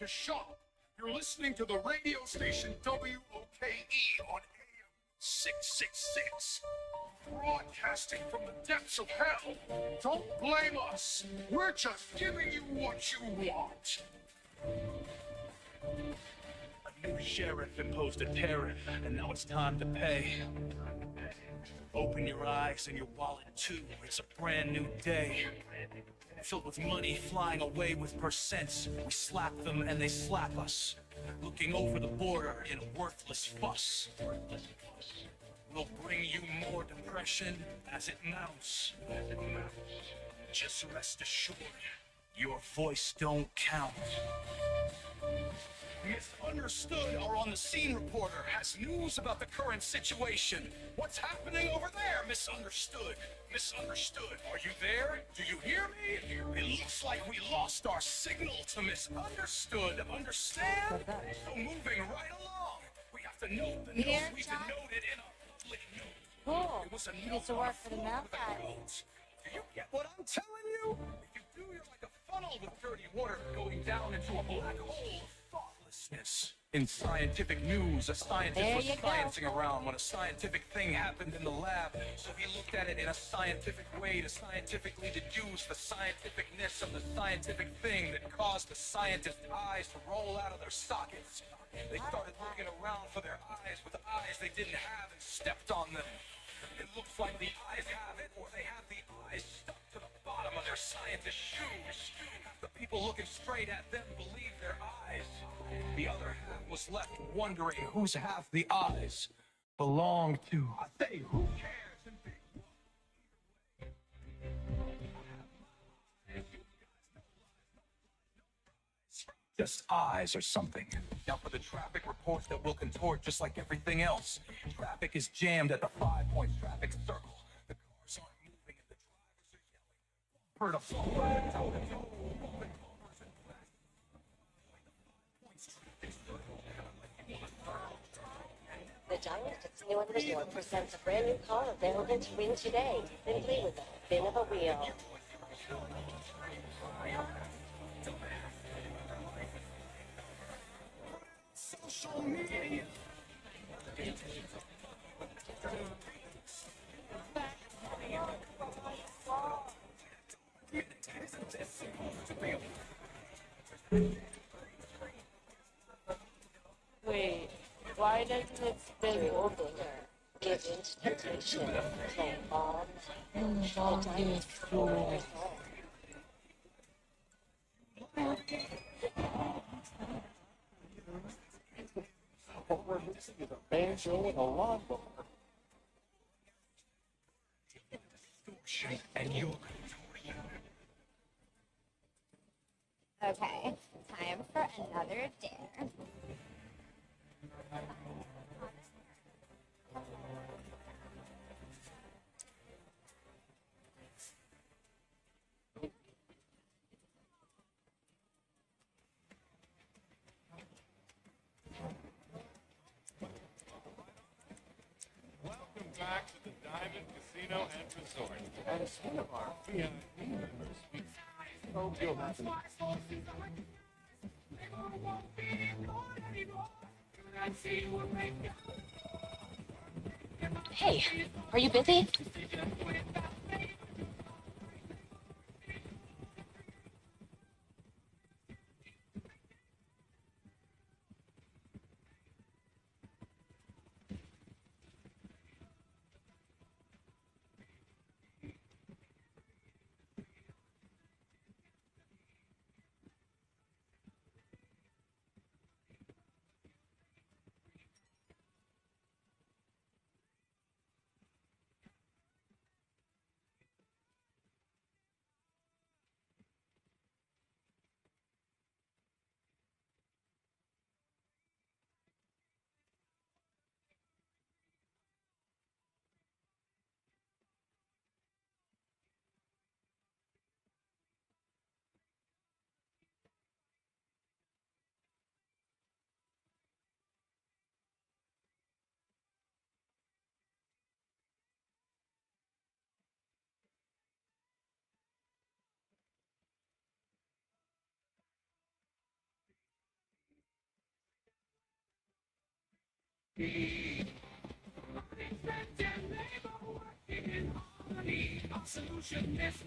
to shop. You're listening to the radio station WOKE on AM 666. Broadcasting from the depths of hell. Don't blame us. We're just giving you what you want. A new sheriff imposed a tariff, and now it's time to pay. Open your eyes and your wallet too. It's a brand new day. Filled with money flying away with percents. We slap them and they slap us. Looking over the border in a worthless fuss. We'll bring you more depression as it mounts. Just rest assured, your voice don't count. Misunderstood, our on the scene reporter has news about the current situation. What's happening over there, Misunderstood? Misunderstood, are you there? Do you hear me? It looks like we lost our signal to Misunderstood. Understand? So moving right along, we have to note the note we've been noted in a public note. Cool. It was a You note get to on work a for the floor math with a guy. quote. Do you get what I'm telling you? If you do, you're like a funnel with dirty water going down into a black hole of thoughtlessness. In scientific news, a scientist There was you go. sciencing around when a scientific thing happened in the lab. So he looked at it in a scientific way to scientifically deduce the scientificness of the scientific thing that caused the scientist's eyes to roll out of their sockets. They started looking around for their eyes with eyes they didn't have and stepped on them. It looks like the eyes have it, or they have the eyes stuck to the bottom of their scientist shoes. The people looking straight at them believed their eyes. The other half was left wondering whose half the eyes belonged to. I say, who cares? And big just eyes or something. Now for the traffic reports that will contort just like everything else. Traffic is jammed at the 5-point traffic circle. The cars aren't moving and the drivers are yelling. Heard a phone, toe-to-toe, bumping bumpers and plastic. The Giant at Xenoyer Resort presents a brand new car available to win today, simply with a spin of a wheel. Social media. Wait, why doesn't it spin? Dream bigger. Give in to temptation. Play all night. The Giant at Xenoyer Resort. What we're missing is a banjo and a lawnmower. And your contortion. Okay, time for another dare. Welcome back to the Diamond Casino and Resort. As one of our VIP members, we hope you'll have an Hey, are you busy?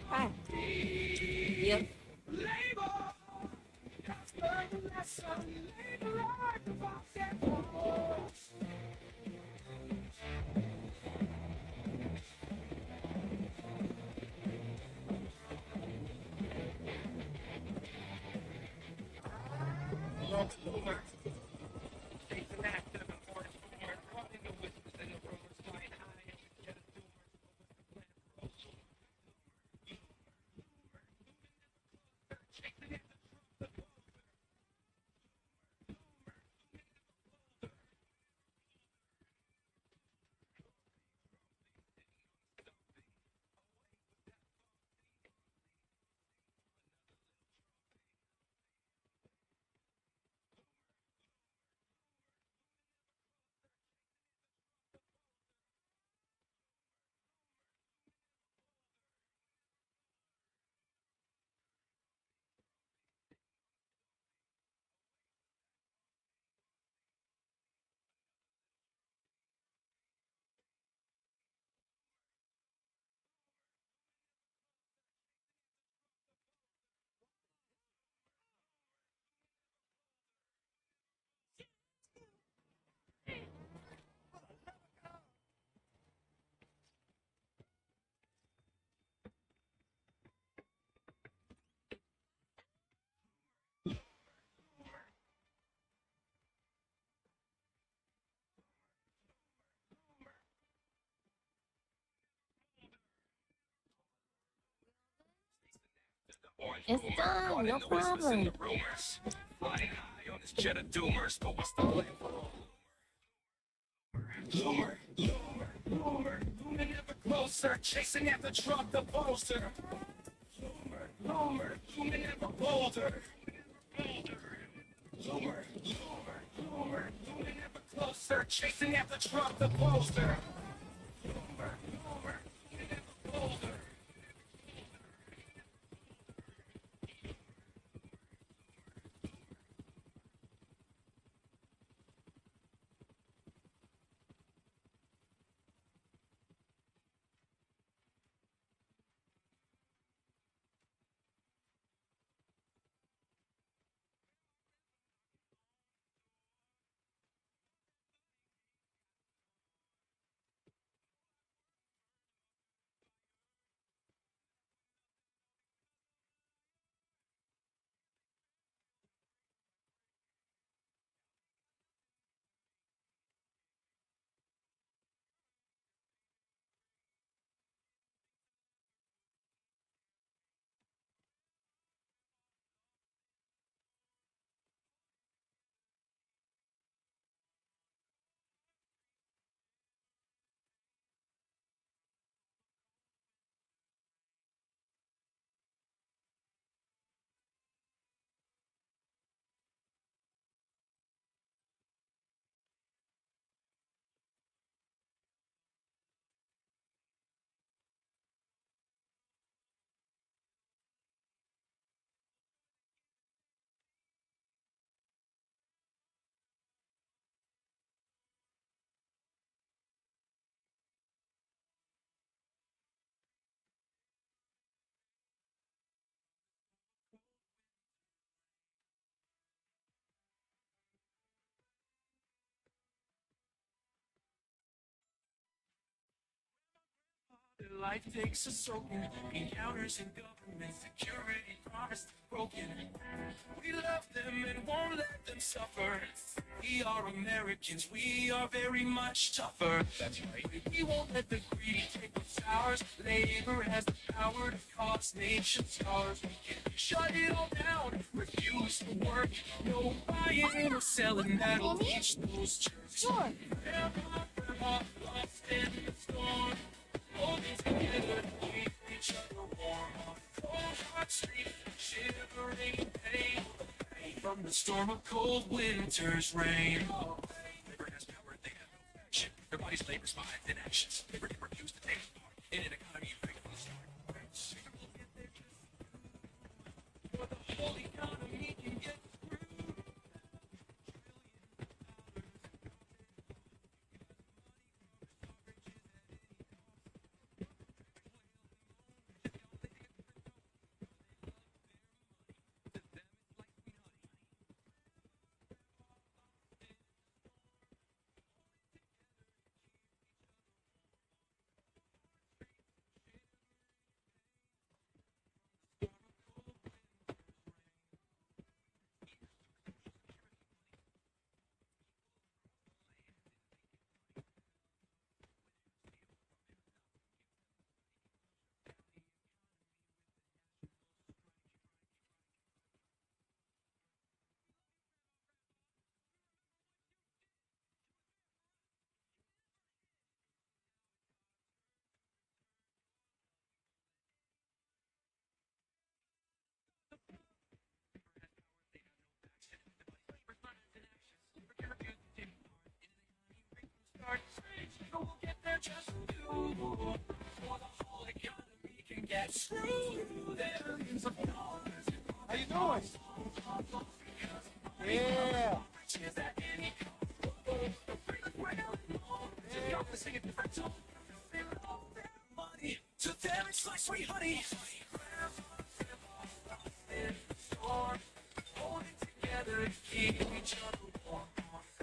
Hi. Yep. It's done, no problem. Flying high on this jet of doomers, but what's the plan for lure, lure, lure, looming ever closer, chasing after truck the poster. Lure, lure, looming ever bolder. Lure, lure, lure, looming ever closer, chasing after truck the poster. Lure, lure, looming ever bolder. Life takes a soaking, encounters in government, security promised broken. We love them and won't let them suffer. We are Americans, we are very much tougher. That's right. We won't let the greedy take what's ours. Labor has the power to cause nation scars. We can shut it all down, refuse to work. No buying or selling, that'll teach those jerks. Sure. Grandma, lost in the storm. Holding together to keep each other warm on cold hot street, shivering in pain from the storm of cold winter's rain. Labor has power, they have no action. Their bodies, labor's minds, and actions. Labor can refuse to take part in an economy rigged from the start. For the whole economy can get screwed. just do for the whole economy can get through millions of dollars. How you doing? Yeah. Is that any money to them it's like sweet honey. Holding together to keep each other warm.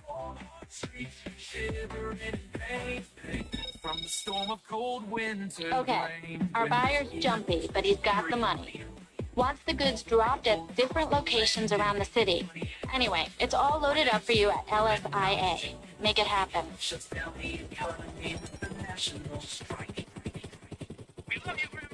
Cold hard streets, shivering in pain. From the storm of cold winter. Okay, our buyer's jumpy, but he's got the money. Wants the goods dropped at different locations around the city. Anyway, it's all loaded up for you at LSIA. Make it happen. Shuts down the economy with the national strike. We love you, Grandma.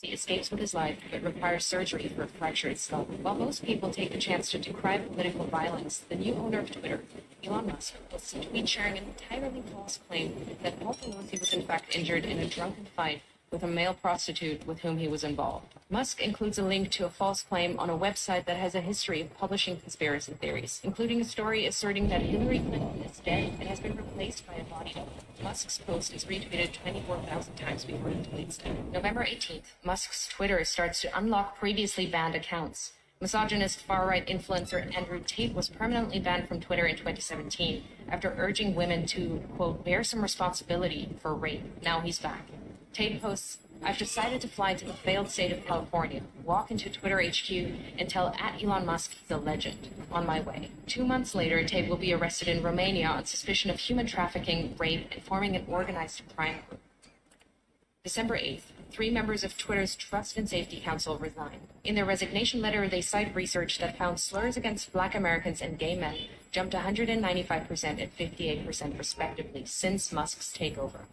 He escapes with his life, but requires surgery for a fractured skull. While most people take the chance to decry political violence, the new owner of Twitter, Elon Musk, posts a tweet sharing an entirely false claim that Paul Pelosi was in fact injured in a drunken fight with a male prostitute with whom he was involved. Musk includes a link to a false claim on a website that has a history of publishing conspiracy theories, including a story asserting that Hillary Clinton is dead and has been replaced by a body double. Musk's post is retweeted 24,000 times before he deletes it. November 18th, Musk's Twitter starts to unlock previously banned accounts. Misogynist far-right influencer Andrew Tate was permanently banned from Twitter in 2017 after urging women to, quote, bear some responsibility for rape. Now he's back. Tate posts, I've decided to fly to the failed state of California, walk into Twitter HQ, and tell @Elon Musk he's a legend. On my way. 2 months later, Tate will be arrested in Romania on suspicion of human trafficking, rape, and forming an organized crime group. December 8th, 3 members of Twitter's Trust and Safety Council resign. In their resignation letter, they cite research that found slurs against Black Americans and gay men jumped 195% and 58% respectively since Musk's takeover.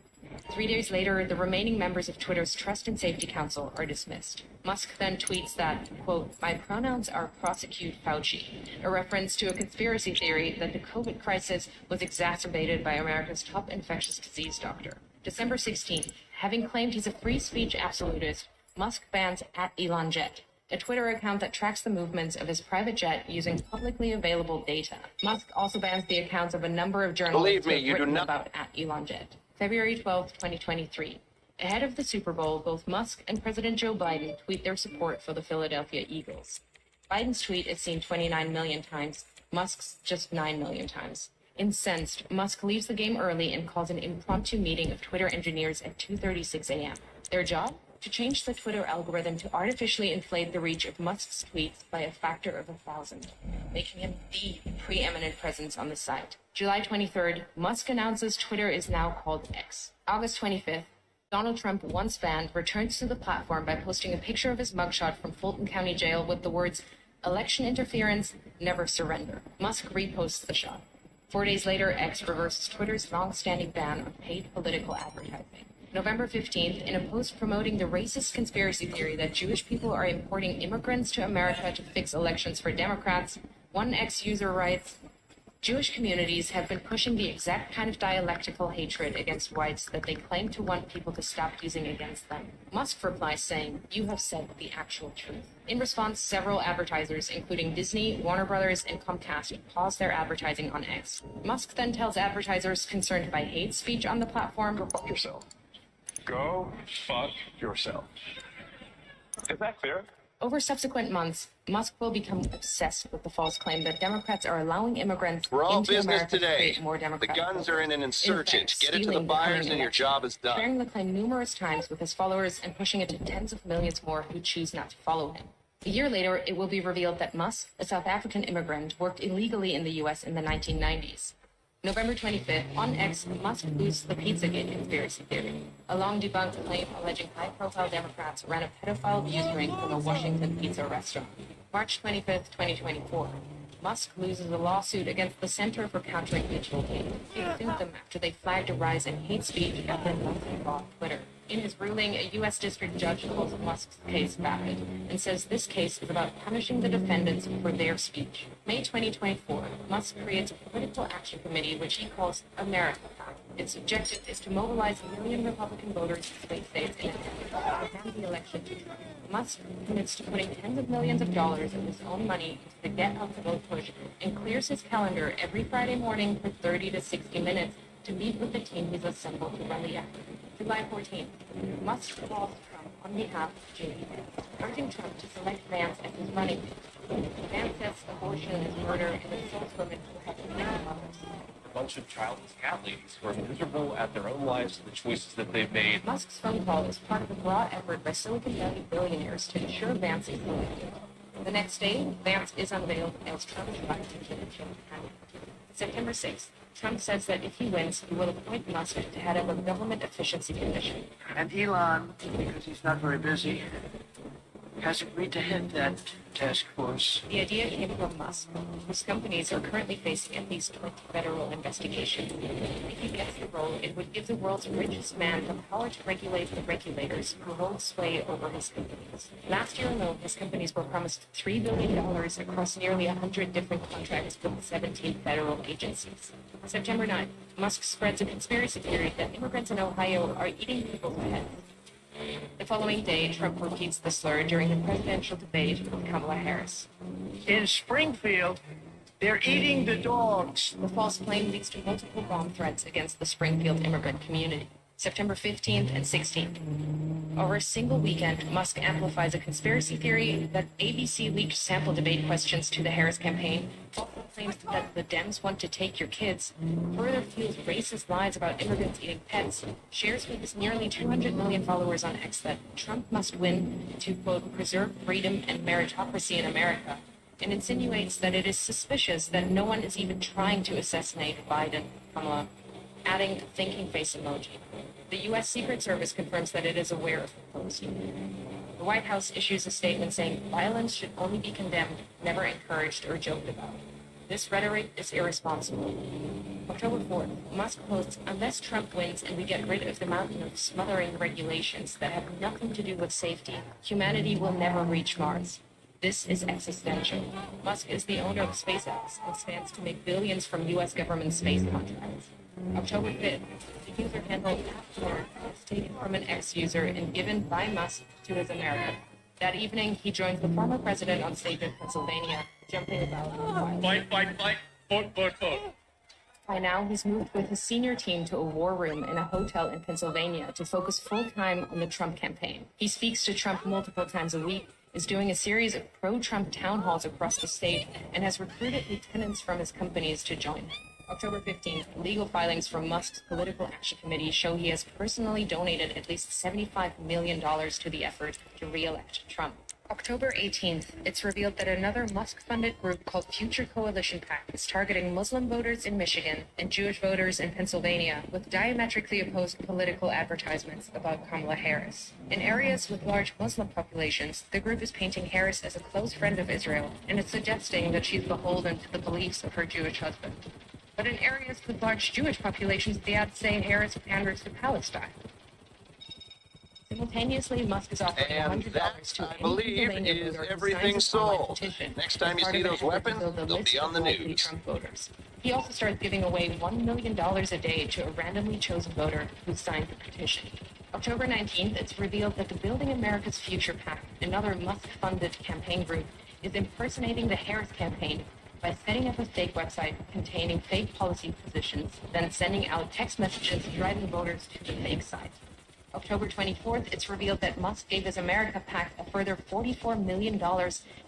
3 days later, the remaining members of Twitter's Trust and Safety Council are dismissed. Musk then tweets that, quote, my pronouns are prosecute Fauci, a reference to a conspiracy theory that the COVID crisis was exacerbated by America's top infectious disease doctor. December 16th, having claimed he's a free speech absolutist, Musk bans @ElonJet, a Twitter account that tracks the movements of his private jet using publicly available data. Musk also bans the accounts of a number of journalists who have written about @ElonJet. February 12, 2023. Ahead of the Super Bowl, both Musk and President Joe Biden tweet their support for the Philadelphia Eagles. Biden's tweet is seen 29 million times, Musk's just 9 million times. Incensed, Musk leaves the game early and calls an impromptu meeting of Twitter engineers at 2:36 a.m. Their job? To change the Twitter algorithm to artificially inflate the reach of Musk's tweets by a factor of 1,000, making him the preeminent presence on the site. July 23rd, Musk announces Twitter is now called X. August 25th, Donald Trump, once banned, returns to the platform by posting a picture of his mugshot from Fulton County Jail with the words, election interference, never surrender. Musk reposts the shot. 4 days later, X reverses Twitter's long-standing ban on paid political advertising. November 15th, in a post promoting the racist conspiracy theory that Jewish people are importing immigrants to America to fix elections for Democrats, one ex-user writes, Jewish communities have been pushing the exact kind of dialectical hatred against whites that they claim to want people to stop using against them. Musk replies saying, you have said the actual truth. In response, several advertisers, including Disney, Warner Brothers, and Comcast, paused their advertising on X. Musk then tells advertisers concerned by hate speech on the platform, go fuck yourself. Go fuck yourself. Is that clear? Over subsequent months, Musk will become obsessed with the false claim that Democrats are allowing immigrants We're all into business America to today. create more Democratic The guns voters. are in an insurgent. Fact, Get it to the stealing buyers coming and your election, job is done. sharing the claim numerous times with his followers and pushing it to tens of millions more who choose not to follow him. A year later, it will be revealed that Musk, a South African immigrant, worked illegally in the U.S. in the 1990s. November 25th, on X, Musk boosts the Pizzagate conspiracy theory, a long-debunked claim alleging high-profile Democrats ran a pedophile abuse ring from a Washington pizza restaurant. March 25th, 2024. Musk loses a lawsuit against the Center for Countering Digital Hate. They sued them after they flagged a rise in hate speech after Musk bought Twitter. In his ruling, a U.S. district judge calls Musk's case valid and says this case is about punishing the defendants for their speech. May 2024, Musk creates a political action committee which he calls America. Its objective is to mobilize a million Republican voters in swing states in an effort to hand the election to Trump. Musk commits to putting tens of millions of dollars of his own money into the Get Out the Vote push and clears his calendar every Friday morning for 30 to 60 minutes to meet with the team he's assembled to run the effort. July 14th, Musk calls Trump on behalf of J.D. Vance, urging Trump to select Vance as his running mate. Vance says abortion is murder and insults women who have committed mothers. A bunch of childless cat ladies who are miserable at their own lives and the choices that they've made. Musk's phone call is part of a broad effort by Silicon Valley billionaires to ensure Vance is elected. The next day, Vance is unveiled as Trump's right to kill Canada. September 6th, Trump says that if he wins, he will appoint Musk to head up a government efficiency commission. And Elon, because he's not very busy, has agreed to head that task force. The idea came from Musk, whose companies are currently facing at least 20 federal investigations. If he gets the role, it would give the world's richest man the power to regulate the regulators who hold sway over his companies. Last year alone, his companies were promised $3 billion across nearly 100 different contracts with 17 federal agencies. September 9th, Musk spreads a conspiracy theory that immigrants in Ohio are eating people's pets. The following day, Trump repeats the slur during the presidential debate with Kamala Harris. In Springfield, they're eating the dogs. The false claim leads to multiple bomb threats against the Springfield immigrant community. September 15th and 16th. Over a single weekend, Musk amplifies a conspiracy theory that ABC leaked sample debate questions to the Harris campaign, also claims that the Dems want to take your kids, further fuels racist lies about immigrants eating pets, shares with his nearly 200 million followers on X that Trump must win to, quote, preserve freedom and meritocracy in America, and insinuates that it is suspicious that no one is even trying to assassinate Biden, Kamala, adding a thinking face emoji. The U.S. Secret Service confirms that it is aware of the post. The White House issues a statement saying violence should only be condemned, never encouraged or joked about. This rhetoric is irresponsible. October 4th, Musk posts, unless Trump wins and we get rid of the mountain of smothering regulations that have nothing to do with safety, humanity will never reach Mars. This is existential. Musk is the owner of SpaceX and stands to make billions from U.S. government space contracts. October 5th, the user handle @Ford is taken from an ex-user and given by Musk to his America. That evening, he joins the former president on stage in Pennsylvania, jumping about wild. Fight. Vote. By now, he's moved with his senior team to a war room in a hotel in Pennsylvania to focus full-time on the Trump campaign. He speaks to Trump multiple times a week, is doing a series of pro-Trump town halls across the state, and has recruited lieutenants from his companies to join him. October 15th, legal filings from Musk's Political Action Committee show he has personally donated at least $75 million to the effort to re-elect Trump. October 18th, it's revealed that another Musk-funded group called Future Coalition PAC is targeting Muslim voters in Michigan and Jewish voters in Pennsylvania with diametrically opposed political advertisements about Kamala Harris. In areas with large Muslim populations, the group is painting Harris as a close friend of Israel and is suggesting that she's beholden to the beliefs of her Jewish husband. But in areas with large Jewish populations, the ads say Harris panders to Palestine. Simultaneously, Musk is offering And $100 that, to I any believe, Pennsylvania is voter who everything signs a online sold. petition Next time as you part see of an those effort to weapons, build a they'll list be on of the likely news. Trump voters. He also starts giving away $1 million a day to a randomly chosen voter who signed the petition. October 19th, it's revealed that the Building America's Future PAC, another Musk-funded campaign group, is impersonating the Harris campaign by setting up a fake website containing fake policy positions, then sending out text messages driving voters to the fake site. October 24th, it's revealed that Musk gave his America PAC a further $44 million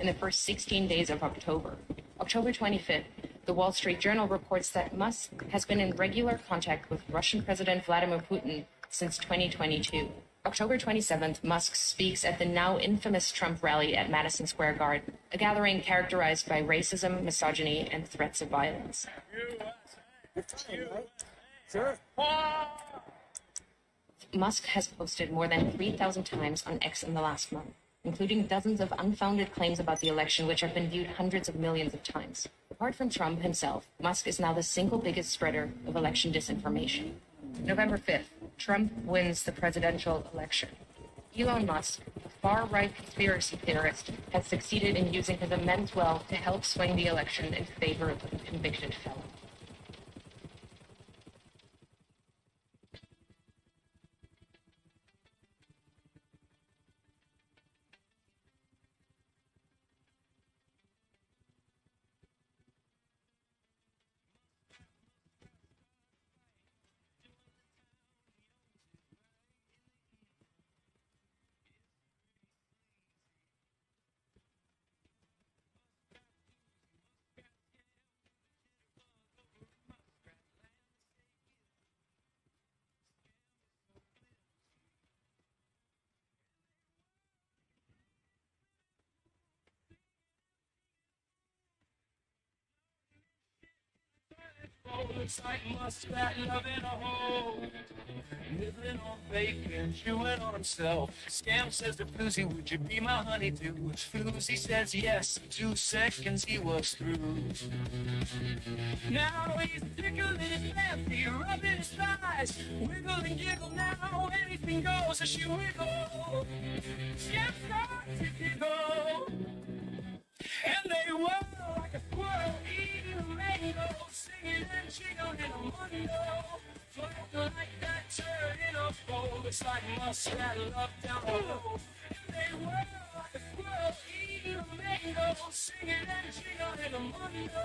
in the first 16 days of October. October 25th, the Wall Street Journal reports that Musk has been in regular contact with Russian President Vladimir Putin since 2022. October 27th, Musk speaks at the now infamous Trump rally at Madison Square Garden, a gathering characterized by racism, misogyny, and threats of violence. Sure. Musk has posted more than 3,000 times on X in the last month, including dozens of unfounded claims about the election, which have been viewed hundreds of millions of times. Apart from Trump himself, Musk is now the single biggest spreader of election disinformation. November 5th, Trump wins the presidential election. Elon Musk, a far-right conspiracy theorist, has succeeded in using his immense wealth to help swing the election in favor of a convicted felon. Looks like muskrat loving a hole. Nibbling on bacon, chewing on himself. Scam says to Floozy, would you be my honeydew? Floozy says yes, in 2 seconds he was through. Now he's tickling his fancy, rubbing his thighs. Wiggle and giggle now, anything goes as you wiggle. Scam starts to giggle. And they whirl like a squirrel eating a mango, singing and jiggling in a mundo. Floating like that turd in a bowl. It's like muskrat love down the road. And they whirl like a squirrel eating a mango, singing and jiggling in a mundo.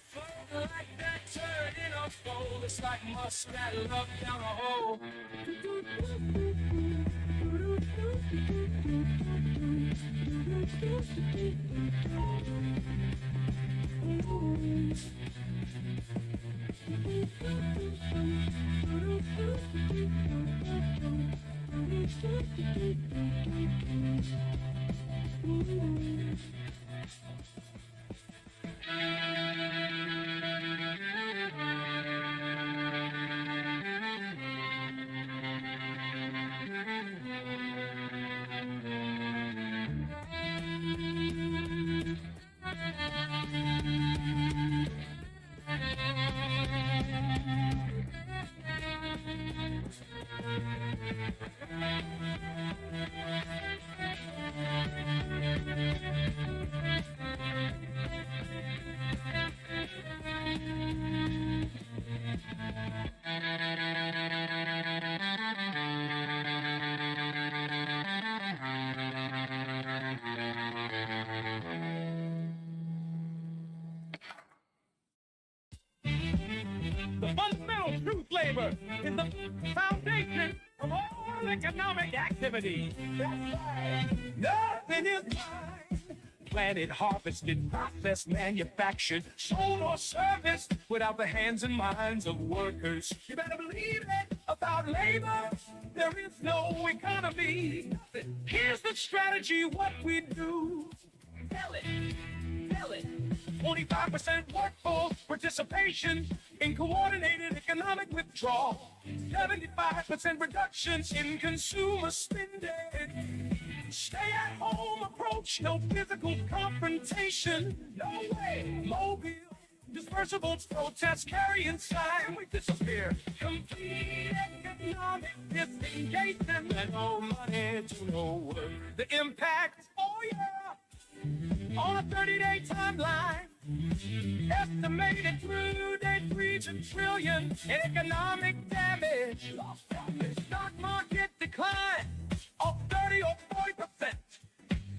Floating like that turd in a bowl. It's like muskrat love down the hole. The fundamental truth labor is the foundation of all economic activity. That's right. Nothing is mine. Planted, harvested, processed, manufactured, sold or serviced without the hands and minds of workers. You better believe it about labor. There is no economy. Here's the strategy, what we do. Tell it. 25% workforce participation in coordinated economic withdrawal. 75% reductions in consumer spending. Stay-at-home approach, no physical confrontation. No way, mobile, dispersible protests carrying sign. We disappear. Complete economic disengagement. And no money to no work. The impact, oh yeah, on a 30-day timeline. Estimated through day 3 trillion in economic damage. Lost profit. Stock market decline of 30 or 40%.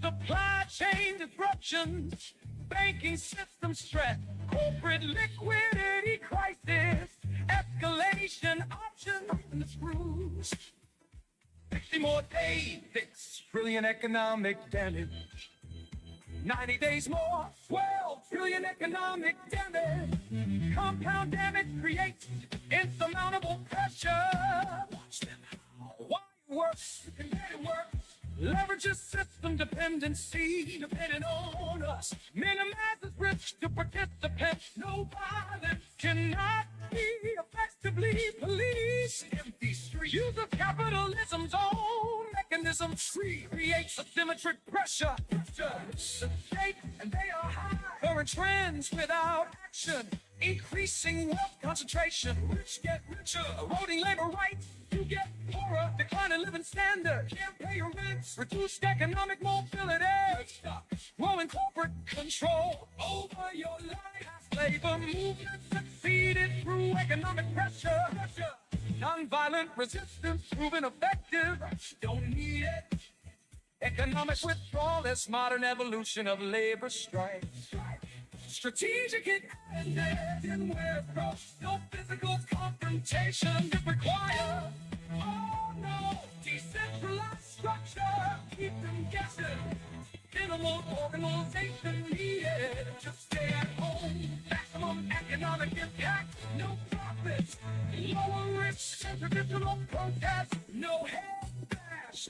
Supply chain disruptions. Banking system stress. Corporate liquidity crisis. Escalation options and the screws. 60 more days. 6 trillion economic damage. 90 days more, 12 trillion economic damage. Compound damage creates insurmountable pressure. Watch them. Why it works, and let it work. Leverages system dependency, depending on us. Minimizes risk to participants. No violence cannot be effectively policed. Empty streets. Uses capitalism's own mechanism. Creates asymmetric pressure. The stakes, and they are high. Current trends without action. Increasing wealth concentration. Rich get richer. Eroding labor rights. You get poorer. Declining living standard. Can't pay your rents. Reduced economic mobility. Growing corporate control over your life. Labor movement succeeded through economic pressure. Nonviolent resistance proven effective. Don't need it. Economic withdrawal is modern evolution of labor strikes. Strategic in where approach no physical confrontation is required. Oh no, decentralized structure, keep them guessing. Minimal organization needed. Just stay at home. Maximum economic impact. No profits. Lower risk and traditional protest. No head bash.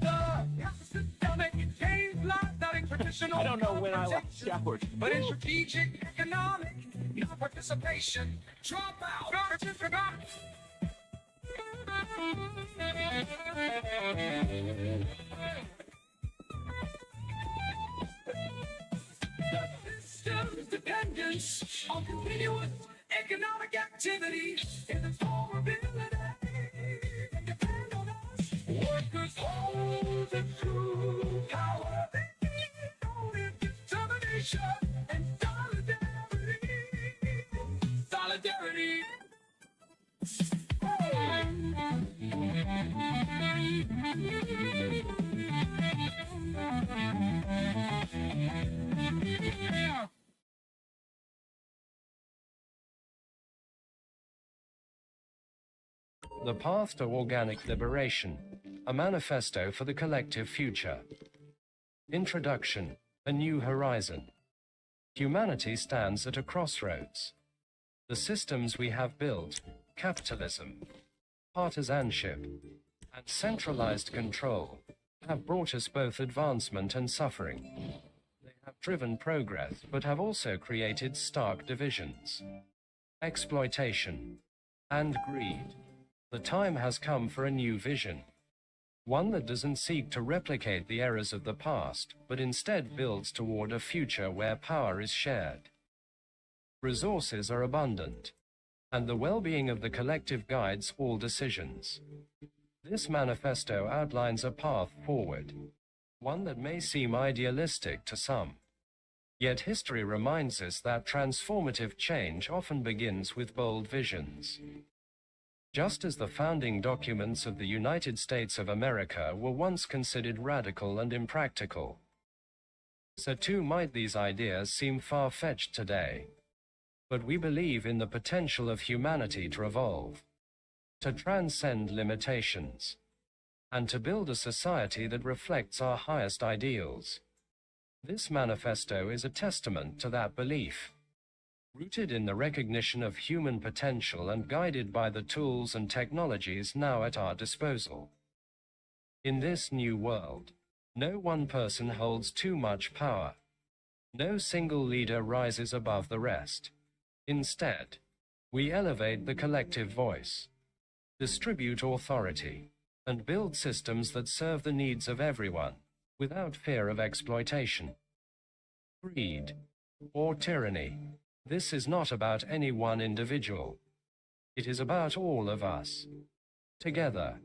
The systemic change lives not in traditional. I don't know when I lost backwards. but in strategic economic No participation. Drop out. The system's dependence on continuous economic activity is its vulnerability. Depend on us. Workers hold the true power. They need only determination and solidarity. Solidarity. The Path to Organic Liberation, a manifesto for the collective future. Introduction, a new horizon. Humanity stands at a crossroads. The systems we have built, capitalism, partisanship, and centralized control, have brought us both advancement and suffering. They have driven progress, but have also created stark divisions, exploitation, and greed. The time has come for a new vision, one that doesn't seek to replicate the errors of the past, but instead builds toward a future where power is shared. Resources are abundant, and the well-being of the collective guides all decisions. This manifesto outlines a path forward, one that may seem idealistic to some. Yet history reminds us that transformative change often begins with bold visions. Just as the founding documents of the United States of America were once considered radical and impractical, so too might these ideas seem far-fetched today. But we believe in the potential of humanity to evolve, to transcend limitations, and to build a society that reflects our highest ideals. This manifesto is a testament to that belief, rooted in the recognition of human potential and guided by the tools and technologies now at our disposal. In this new world, no one person holds too much power. No single leader rises above the rest. Instead, we elevate the collective voice, distribute authority, and build systems that serve the needs of everyone, without fear of exploitation, greed, or tyranny. This is not about any one individual. It is about all of us. Together,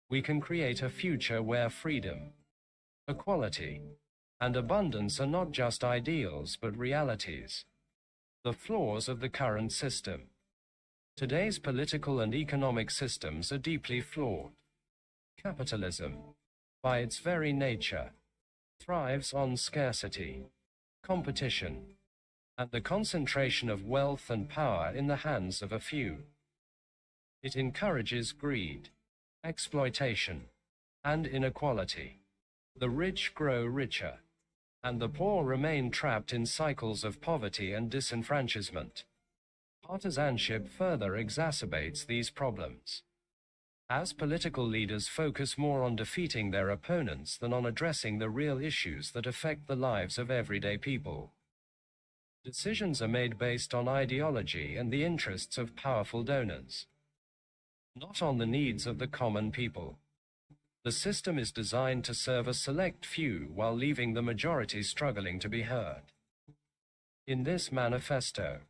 we can create a future where freedom, equality, and abundance are not just ideals but realities. The flaws of the current system. Today's political and economic systems are deeply flawed. Capitalism, by its very nature, thrives on scarcity, competition, and the concentration of wealth and power in the hands of a few. It encourages greed, exploitation, and inequality. The rich grow richer, and the poor remain trapped in cycles of poverty and disenfranchisement. Partisanship further exacerbates these problems. As political leaders focus more on defeating their opponents than on addressing the real issues that affect the lives of everyday people. Decisions are made based on ideology and the interests of powerful donors, not on the needs of the common people. The system is designed to serve a select few while leaving the majority struggling to be heard. In this manifesto,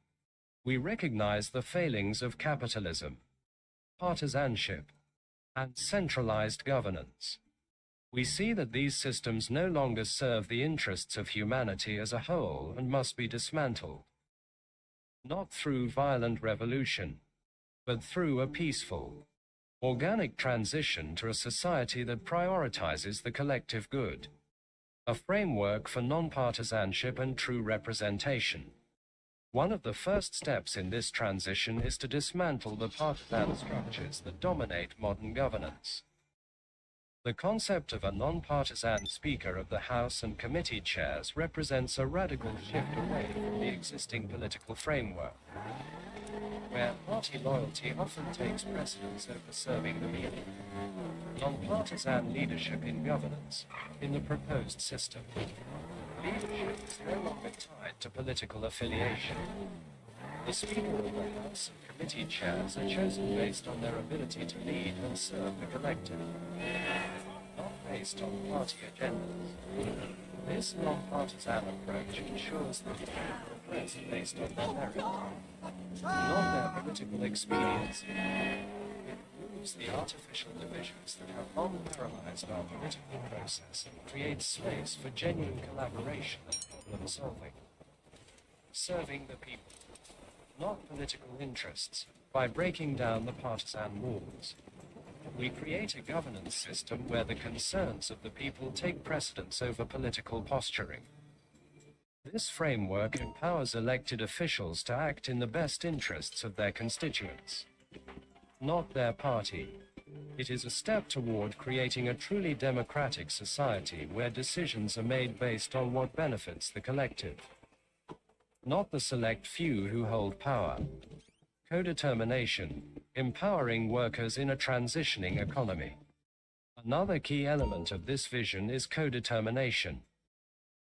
we recognize the failings of capitalism, partisanship, and centralized governance. We see that these systems no longer serve the interests of humanity as a whole and must be dismantled. Not through violent revolution, but through a peaceful, organic transition to a society that prioritizes the collective good. A framework for nonpartisanship and true representation. One of the first steps in this transition is to dismantle the partisan structures that dominate modern governance. The concept of a non-partisan Speaker of the House and committee chairs represents a radical shift away from the existing political framework, where party loyalty often takes precedence over serving the people. Non-partisan leadership in governance, in the proposed system. Leadership is no longer tied to political affiliation. The Speaker of the House and committee chairs are chosen based on their ability to lead and serve the collective, not based on party agendas. This non-partisan approach ensures that people are addressed based on their merit, not their political expediency. It removes the artificial divisions that have long paralyzed our political process and creates space for genuine collaboration and problem solving. Serving the people, not political interests, by breaking down the partisan walls. We create a governance system where the concerns of the people take precedence over political posturing. This framework empowers elected officials to act in the best interests of their constituents, not their party. It is a step toward creating a truly democratic society where decisions are made based on what benefits the collective, not the select few who hold power. Co-determination, empowering workers in a transitioning economy. Another key element of this vision is co-determination,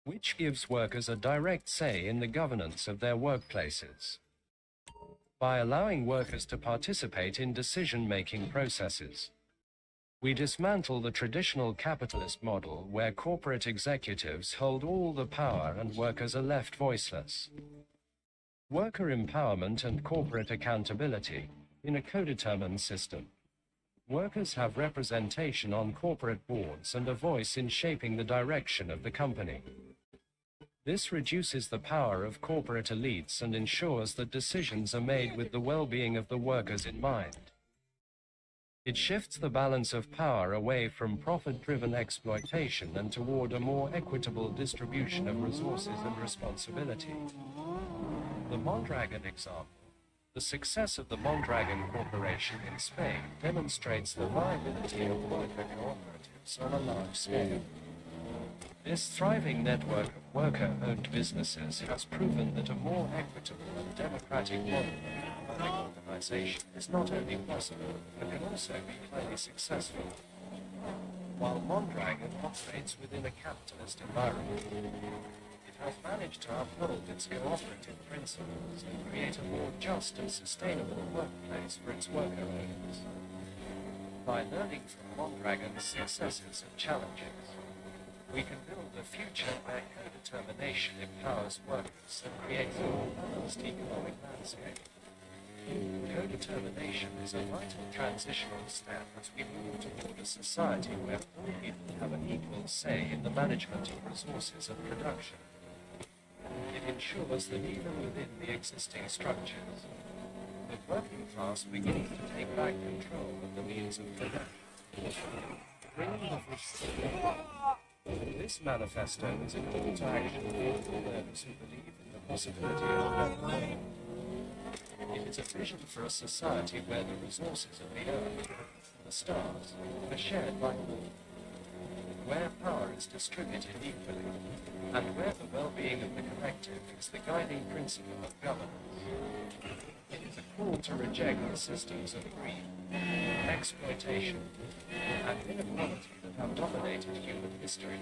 which gives workers a direct say in the governance of their workplaces. By allowing workers to participate in decision-making processes, we dismantle the traditional capitalist model where corporate executives hold all the power and workers are left voiceless. Worker empowerment and corporate accountability in a co-determined system. Workers have representation on corporate boards and a voice in shaping the direction of the company. This reduces the power of corporate elites and ensures that decisions are made with the well-being of the workers in mind. It shifts the balance of power away from profit-driven exploitation and toward a more equitable distribution of resources and responsibility. The Mondragon example. The success of the Mondragon Corporation in Spain demonstrates the viability of worker cooperatives on a large scale. This thriving network of worker-owned businesses has proven that a more equitable and democratic model of economic organization is not only possible, but can also be highly successful. While Mondragon operates within a capitalist environment, has managed to uphold its cooperative principles and create a more just and sustainable workplace for its worker owners. By learning from Mondragon's successes and challenges, we can build a future where co-determination empowers workers and creates a more balanced economic landscape. Co-determination is a vital transitional step as we move toward a society where all people have an equal say in the management of resources and production. It ensures that even within the existing structures, the working class begins to take back control of the means of production. Bringing the vision. This manifesto is a call to action for all those who believe in the possibility of a better world. It is a vision for a society where the resources of the earth, the stars, are shared by all, where power is distributed equally, and where the well-being of the collective is the guiding principle of governance. It is a call to reject the systems of greed, exploitation, and inequality that have dominated human history,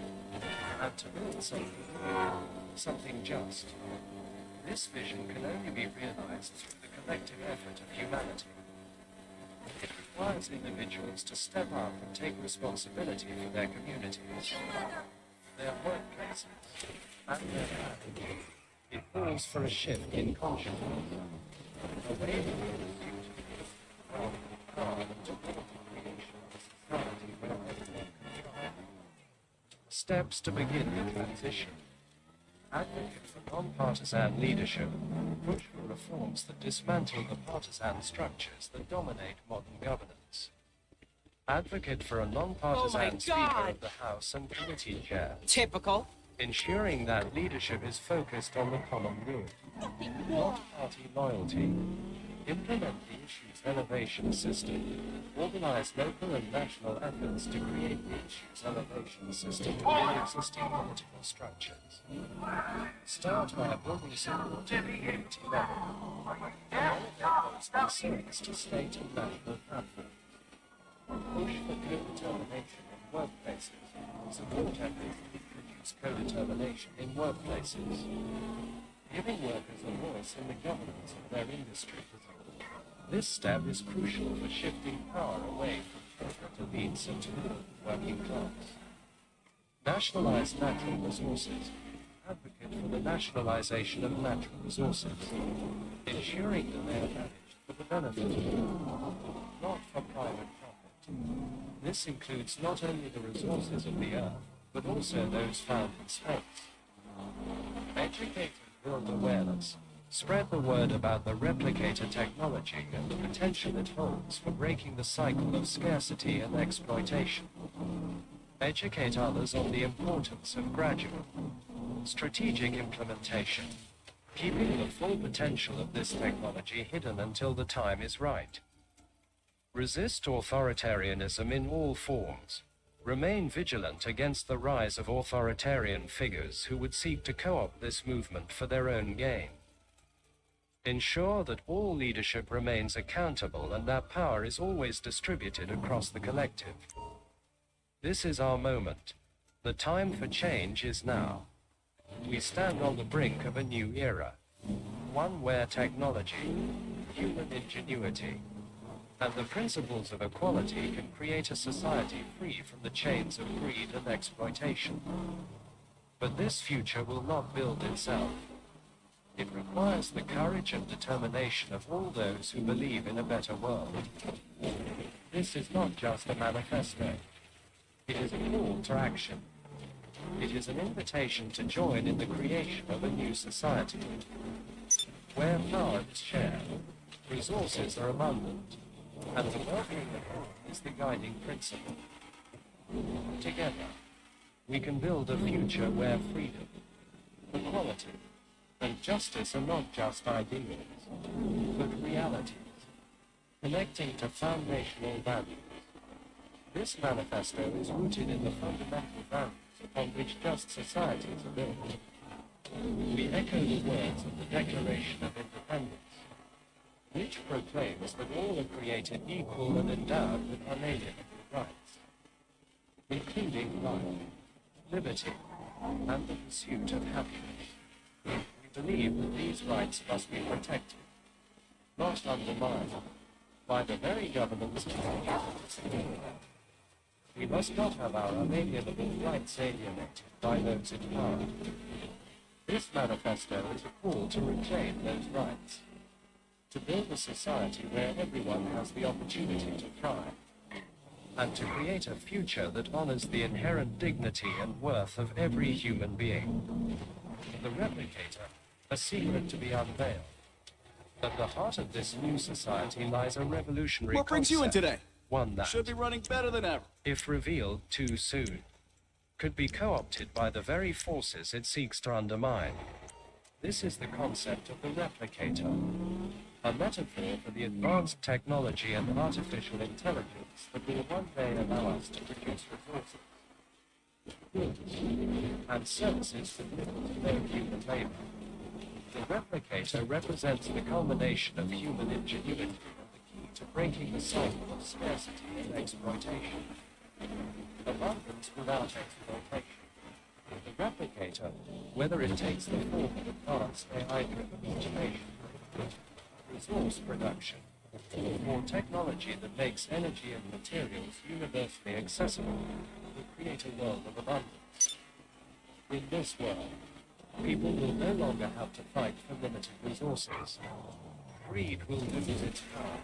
and to build something new, something just. This vision can only be realized through the collective effort of humanity. It requires individuals to step up and take responsibility for their communities, their workplaces, and their family. It calls for a shift in consciousness, away from the future, from power to creation of a society where everyone can thrive. Steps to begin the transition. Advocate for non-partisan leadership. Push for reforms that dismantle the partisan structures that dominate modern governance. Advocate for a non-partisan Speaker of the House and committee chair. Typical. Ensuring that leadership is focused on the common good, not party loyalty. Implement the issues elevation system. Organize local and national efforts to create the issues elevation system within existing political structures. Start by building support at the community level. Elevate those concerns to state and national platforms. Push for co-determination in workplaces. Support efforts to introduce co-determination in workplaces. giving workers a voice in the governance of their industries. This step is crucial for shifting power away from corporate elites and toward the working class. Nationalized natural resources advocate for the nationalization of natural resources, ensuring that they are managed for the benefit of all, not for private profit. This includes not only the resources of the earth, but also those found in space. Educate and build awareness. Spread the word about the replicator technology and the potential it holds for breaking the cycle of scarcity and exploitation. Educate others on the importance of gradual, strategic implementation, keeping the full potential of this technology hidden until the time is right. Resist authoritarianism in all forms. Remain vigilant against the rise of authoritarian figures who would seek to co-opt this movement for their own gain. Ensure that all leadership remains accountable and that power is always distributed across the collective. This is our moment. The time for change is now. We stand on the brink of a new era, one where technology, human ingenuity, and the principles of equality can create a society free from the chains of greed and exploitation. But this future will not build itself. It requires the courage and determination of all those who believe in a better world. This is not just a manifesto. It is a call to action. It is an invitation to join in the creation of a new society, where power is shared, resources are abundant, and the welfare of the poor is the guiding principle. Together, we can build a future where freedom, equality, and justice are not just ideals, but realities, connecting to foundational values. This manifesto is rooted in the fundamental values upon which just societies are built. We echo the words of the Declaration of Independence, which proclaims that all are created equal and endowed with unalienable rights, including life, liberty, and the pursuit of happiness. We believe that these rights must be protected, not undermined, by the very governments of the world. We must not have our unalienable rights alienated by those in power. This manifesto is a call to reclaim those rights, to build a society where everyone has the opportunity to thrive, and to create a future that honors the inherent dignity and worth of every human being. The Replicator, a secret to be unveiled. At the heart of this new society lies a revolutionary What brings you in concept, today? one that, Should be running better than ever. if revealed too soon, could be co-opted by the very forces it seeks to undermine. This is the concept of the replicator, a metaphor for the advanced technology and artificial intelligence that will one day allow us to produce resources, goods, and services with little to no human labor. The replicator represents the culmination of human ingenuity and the key to breaking the cycle of scarcity and exploitation. Abundance without exploitation. The replicator, whether it takes the form of advanced AI-driven automation, resource production, or technology that makes energy and materials universally accessible, will create a world of abundance. In this world, people will no longer have to fight for limited resources. Greed will lose its power.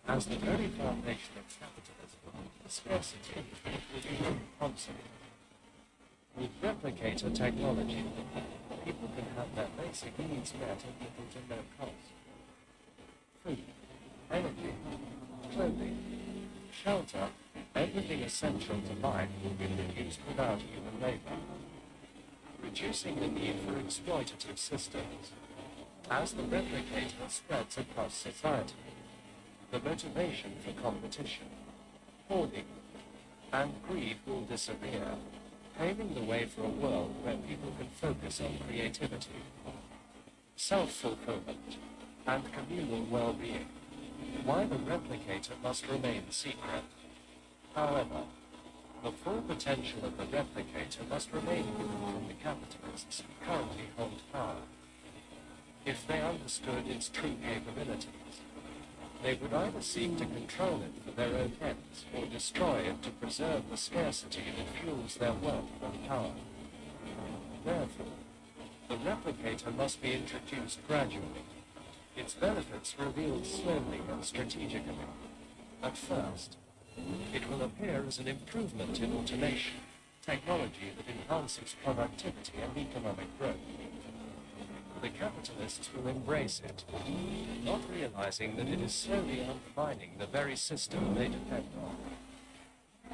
As the very foundation of capitalism, scarcity will become concept. With replicator technology, people can have their basic needs met at little to no cost. Food, energy, clothing, shelter, everything essential to life will be produced without human labor, reducing the need for exploitative systems. As the replicator spreads across society, the motivation for competition, hoarding, and greed will disappear, paving the way for a world where people can focus on creativity, self-fulfillment, and communal well-being. Why the replicator must remain secret. However, the full potential of the replicator must remain hidden from the capitalists who currently hold power. If they understood its true capabilities, they would either seek to control it for their own ends or destroy it to preserve the scarcity that fuels their wealth and power. Therefore, the replicator must be introduced gradually, its benefits revealed slowly and strategically. At first, it will appear as an improvement in automation, technology that enhances productivity and economic growth. The capitalists will embrace it, not realizing that it is slowly undermining the very system they depend on.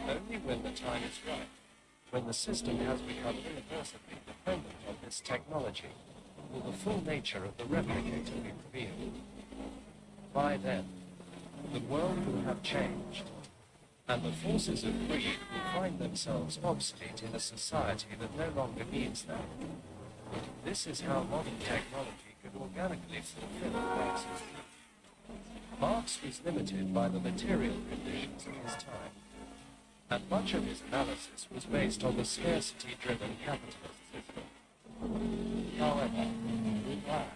Only when the time is right, when the system has become irreversibly dependent on this technology, will the full nature of the replicator be revealed. By then, the world will have changed, and the forces of greed will find themselves obsolete in a society that no longer needs them. This is how modern technology could organically fulfill Marx's dream. Marx was limited by the material conditions of his time, and much of his analysis was based on the scarcity-driven capitalist system. However, with land,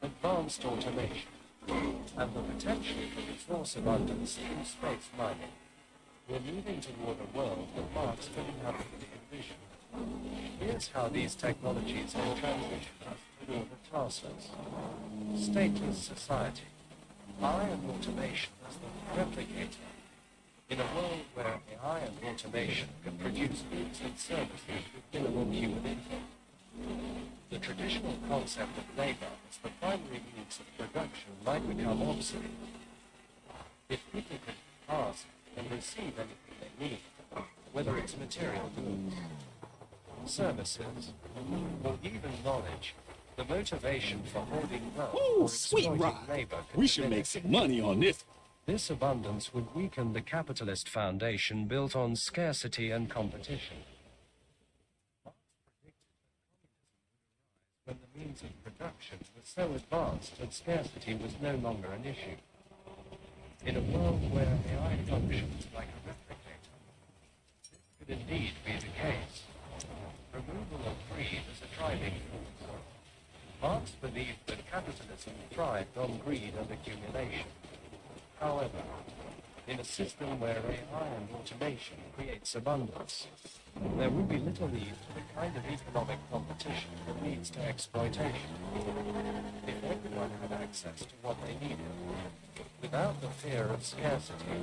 advanced automation, and the potential for resource abundance through space mining, we're moving toward a world that Marx didn't have fully envisioned. Here's how these technologies will transition us toward a classless, stateless society. AI and automation as the replicator. In a world where AI and automation can produce goods and services with minimal human input, the traditional concept of labor as the primary means of production might become obsolete. If people could ask and receive anything they need, whether it's material goods, services, or even knowledge, the motivation for hoarding wealth or exploiting labor could We should make some money on this. This abundance would weaken the capitalist foundation built on scarcity and competition. When the means of production were so advanced that scarcity was no longer an issue. In a world where AI functions like a replicator, this could indeed be the case. Removal of greed as a driving force. Marx believed that capitalism thrived on greed and accumulation. However, in a system where AI and automation creates abundance, there will be little need for the kind of economic competition that leads to exploitation. If everyone had access to what they needed, without the fear of scarcity,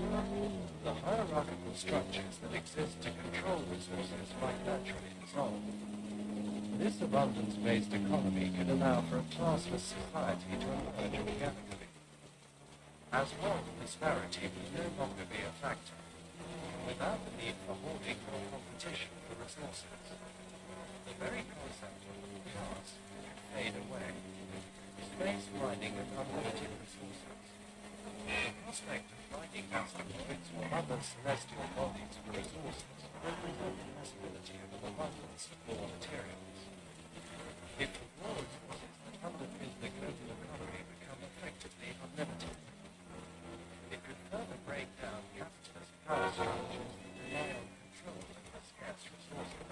the hierarchical structures that exist to control resources might naturally dissolve. This abundance-based economy could allow for a classless society to emerge organically. As wealth disparity would no longer be a factor, without the need for hoarding or competition for resources. The very concept of class could fade away. Space mining and unlimited resources. The prospect of mining asteroids or other celestial bodies for resources represent the possibility of an abundance of raw materials. If the raw resources that underpin the global economy become effectively unlimited, it could further break down capitalist power structures that rely on control over scarce resources.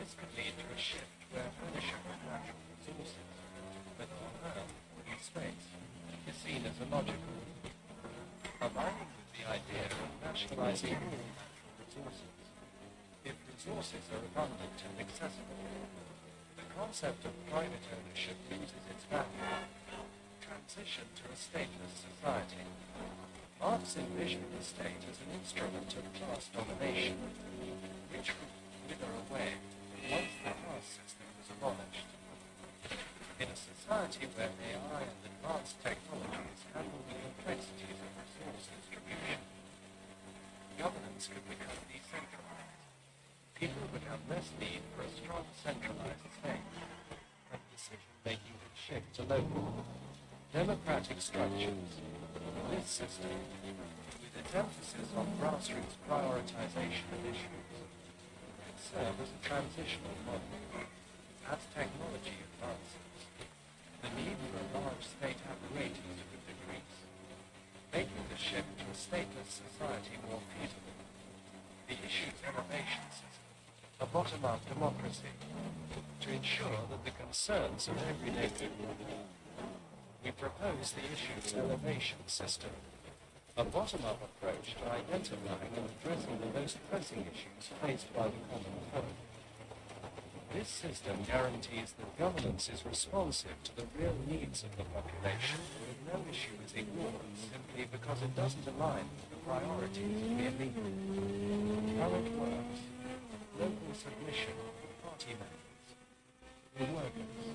This could lead to a shift where ownership of natural resources, whether on Earth or in space, is seen as illogical, aligning with the idea of nationalizing all natural resources. If resources are abundant and accessible, the concept of private ownership loses its value. Transition to a stateless society. Marx envisioned the state as an instrument of class domination, which would wither away once the caste system was abolished. In a society where AI and advanced technologies handle the complexities of resource distribution, governance could become decentralized. People would have less need for a strong centralized state, and decision-making could shift to local, democratic structures. This system, with its emphasis on grassroots prioritization of issues, could serve as a transitional model. As technology advances, the need for a large state apparatus would decrease, making the shift to a stateless society more feasible. The issue's innovation system, a bottom-up democracy, to ensure that the concerns of everyday people. We propose the issues elevation system, a bottom-up approach to identifying and addressing the most pressing issues faced by the common folk. This system guarantees that governance is responsive to the real needs of the population, and no issue is ignored simply because it doesn't align with the priorities of the elite. How it works: local submission of party members, the workers,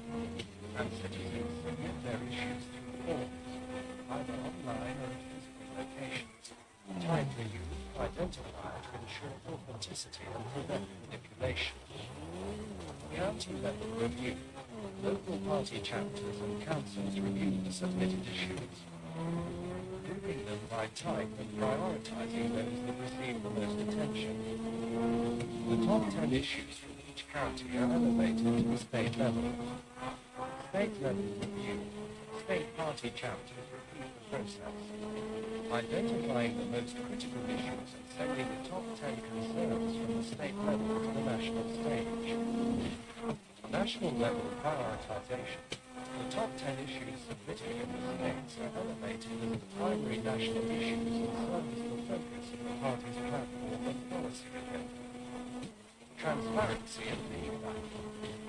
and citizens submit their issues through forms, either online or at physical locations, tied to you to identify to ensure authenticity and prevent manipulation. County-level review. Local party chapters and councils review the submitted issues, grouping them by type and prioritizing those that receive the most attention. The top 10 issues from each county are elevated to the state level. State-level review. State party chapters repeat the process, identifying the most critical issues and sending the top 10 concerns from the state level to the national stage. National level prioritization. The top 10 issues submitted in the states are elevated as the primary national issues and serve as the focus of the party's platform and policy agenda. Transparency and feedback.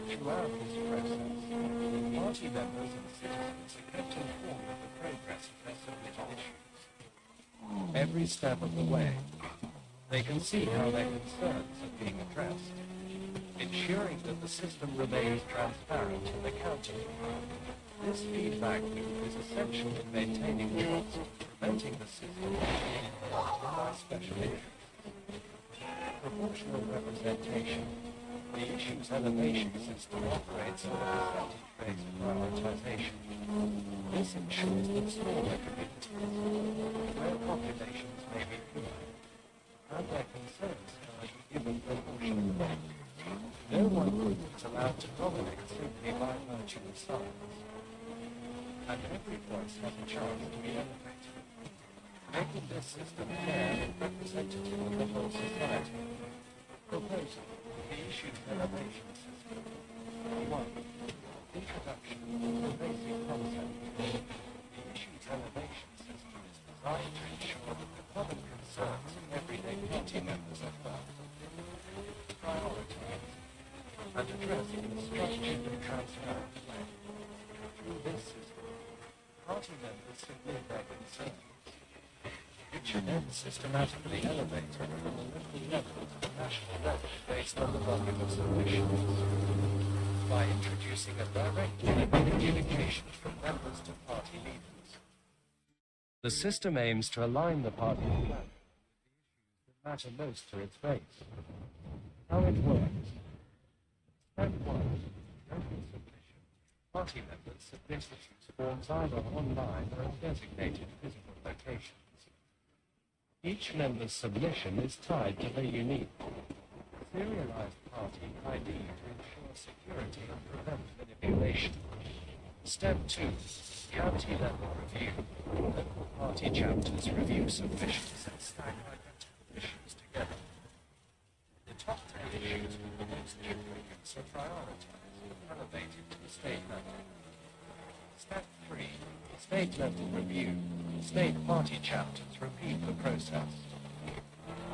Throughout this process, party members and citizens are kept informed of the progress of their submitted issues. Every step of the way, they can see how their concerns are being addressed, ensuring that the system remains transparent and accountable. This feedback loop is essential in maintaining trust, preventing the system from being influenced by special interests. Proportional representation. The issues elevation system operates on a percentage-based prioritization. This ensures that smaller communities, where populations may be fewer, and their concerns can be given proportional weight. No one group is allowed to dominate simply by virtue of size, and every voice has a chance to be elevated, making this system fair and representative of the whole society. Proposal: the issues elevation system. 1. Introduction to the basic concept. The issues elevation system is designed to ensure that the common concerns of everyday party members are heard, prioritized, and addressed in a structured and transparent way. Through this system, party members submit their concerns, which are then systematically elevated from the local level to the national level based on the volume of submissions. By introducing a direct line of communication from members to party leaders, the system aims to align the party's plan with the issues that matter most to its base. How it works. Step 1. Local submission. Party members submit issues forms either online or at designated physical locations. Each member's submission is tied to their unique, serialized party ID to ensure security and prevent manipulation. Step 2. County-level review. Local party chapters review submissions and stack identical issues together. The top 10 issues with the most duplicates are prioritized and elevated to the state level. Step 3. State-level review. State party chapters repeat the process,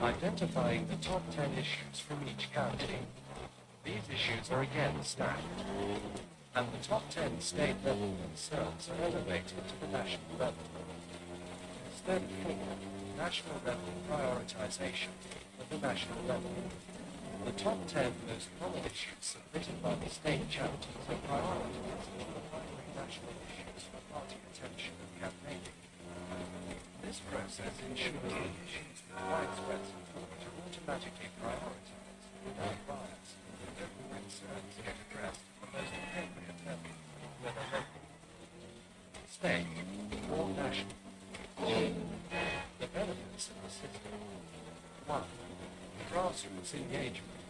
identifying the top 10 issues from each county. These issues are again stacked, and the top 10 state-level concerns are elevated to the national level. Step 4. National level prioritization at the national level. The top 10 most common issues submitted by the state chapters are prioritized as the primary national issues for party attention and campaigning. This process ensures that issues with widespread support are automatically prioritized without bias, and local concerns get addressed at the most appropriate level, whether local, state, or national. The benefits of the system. 1. Grassroots engagement.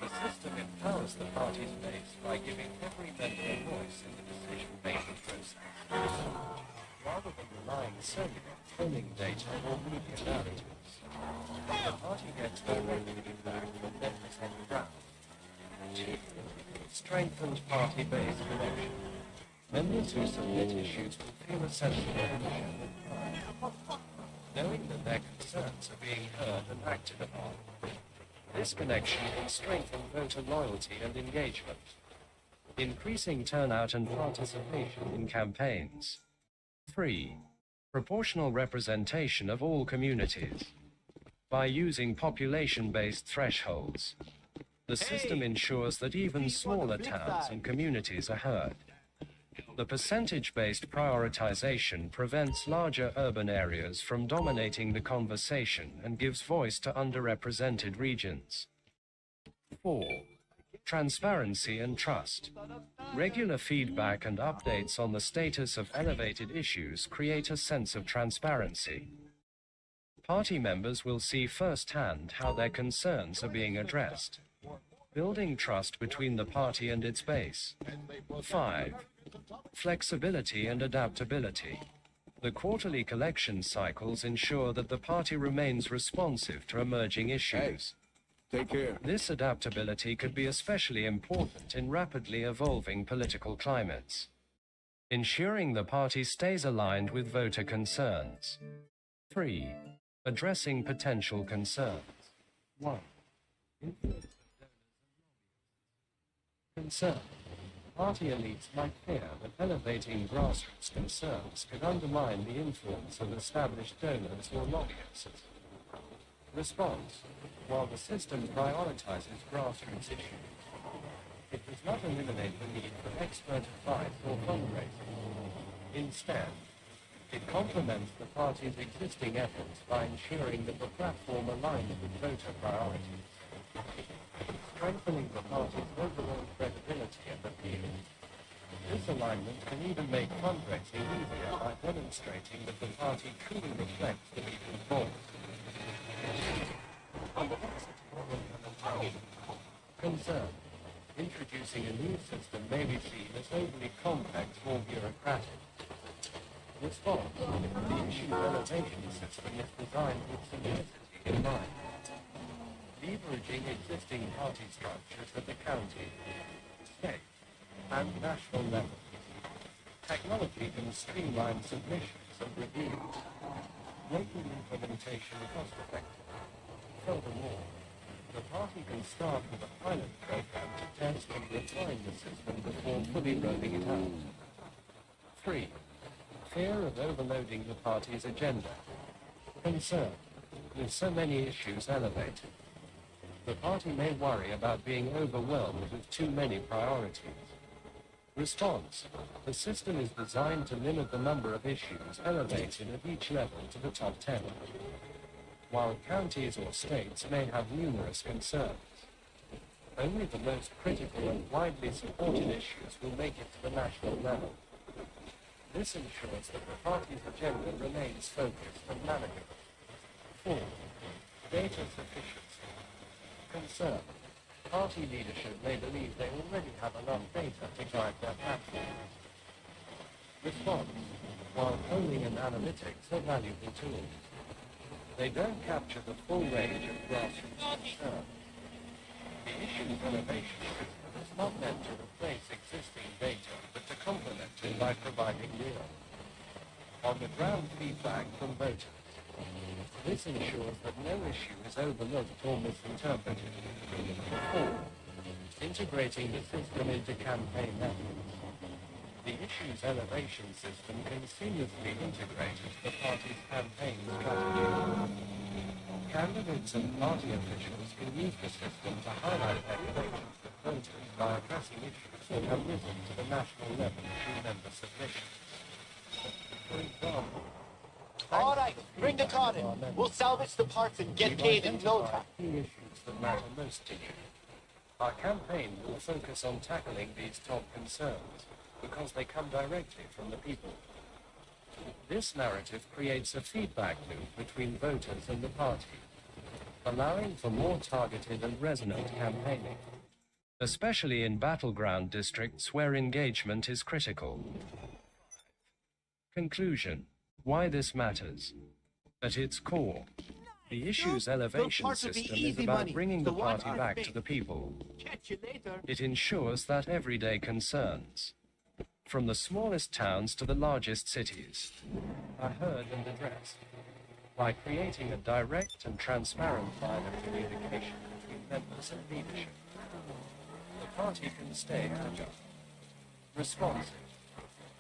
The system empowers the party's base by giving every member a voice in the decision-making process, rather than relying solely on polling data or media narratives. The party gets direct feedback from members on the ground. 2. Strengthened party-based connection. Members who submit issues will feel a sense of ownership and pride, knowing that their concerns are being heard and acted upon. This connection can strengthen voter loyalty and engagement, increasing turnout and participation in campaigns. 3. Proportional representation of all communities. By using population-based thresholds, the system ensures that even smaller towns and communities are heard. The percentage-based prioritization prevents larger urban areas from dominating the conversation and gives voice to underrepresented regions. 4. Transparency and trust. Regular feedback and updates on the status of elevated issues create a sense of transparency. Party members will see firsthand how their concerns are being addressed, building trust between the party and its base. 5. Flexibility and adaptability. The quarterly collection cycles ensure that the party remains responsive to emerging issues. Take care. This adaptability could be especially important in rapidly evolving political climates, ensuring the party stays aligned with voter concerns. 3. Addressing potential concerns. 1. Influence of donors and lobbyists. Concern. Party elites might fear that elevating grassroots concerns could undermine the influence of established donors or lobbyists. Response. While the system prioritizes grassroots issues, it does not eliminate the need for expert advice or fundraising. Instead, it complements the party's existing efforts by ensuring that the platform aligns with voter priorities, strengthening the party's overall credibility and appeal. This alignment can even make fundraising easier by demonstrating that the party truly reflects the people's voice. Implementation. Concern. Introducing a new system may be seen as overly complex or bureaucratic. Response. The issue elevation system is designed with simplicity in mind, leveraging existing party structures at the county, state, and national level. Technology can streamline submissions and reviews, making implementation cost-effective. Furthermore, the party can start with a pilot program to test and refine the system before fully rolling it out. 3. Fear of overloading the party's agenda. Concern. With so many issues elevated, the party may worry about being overwhelmed with too many priorities. Response. The system is designed to limit the number of issues elevated at each level to the top 10. While counties or states may have numerous concerns, only the most critical and widely supported issues will make it to the national level. This ensures that the party's agenda remains focused and manageable. 4. Data sufficiency. Concern. Party leadership may believe they already have enough data to guide their platforms. Response. While polling and analytics are valuable tools, they don't capture the full range of grassroots concern. The issue's elevation system is not meant to replace existing data, but to complement it by providing real, on-the-ground feedback from voters. This ensures that no issue is overlooked or misinterpreted. 4. Integrating the system into campaign efforts. The issue's elevation system can seamlessly integrate into the party's campaign strategy. Candidates and party officials can use the system to highlight their connections with voters by addressing issues that have risen to the national level through member submissions. For example, all right, bring the car in. We'll salvage the parts and get paid in no time. Key issues that matter most to you. Our campaign will focus on tackling these top concerns because they come directly from the people. This narrative creates a feedback loop between voters and the party, allowing for more targeted and resonant campaigning, especially in battleground districts where engagement is critical. Conclusion. Why this matters. At its core, The issue's elevation parts will be system is easy about money. bringing The the ones party are back to fake. the people. Catch you later. It ensures that everyday concerns, from the smallest towns to the largest cities, are heard and addressed by creating a direct and transparent line of communication between members and leadership. The party can stay agile, responsive,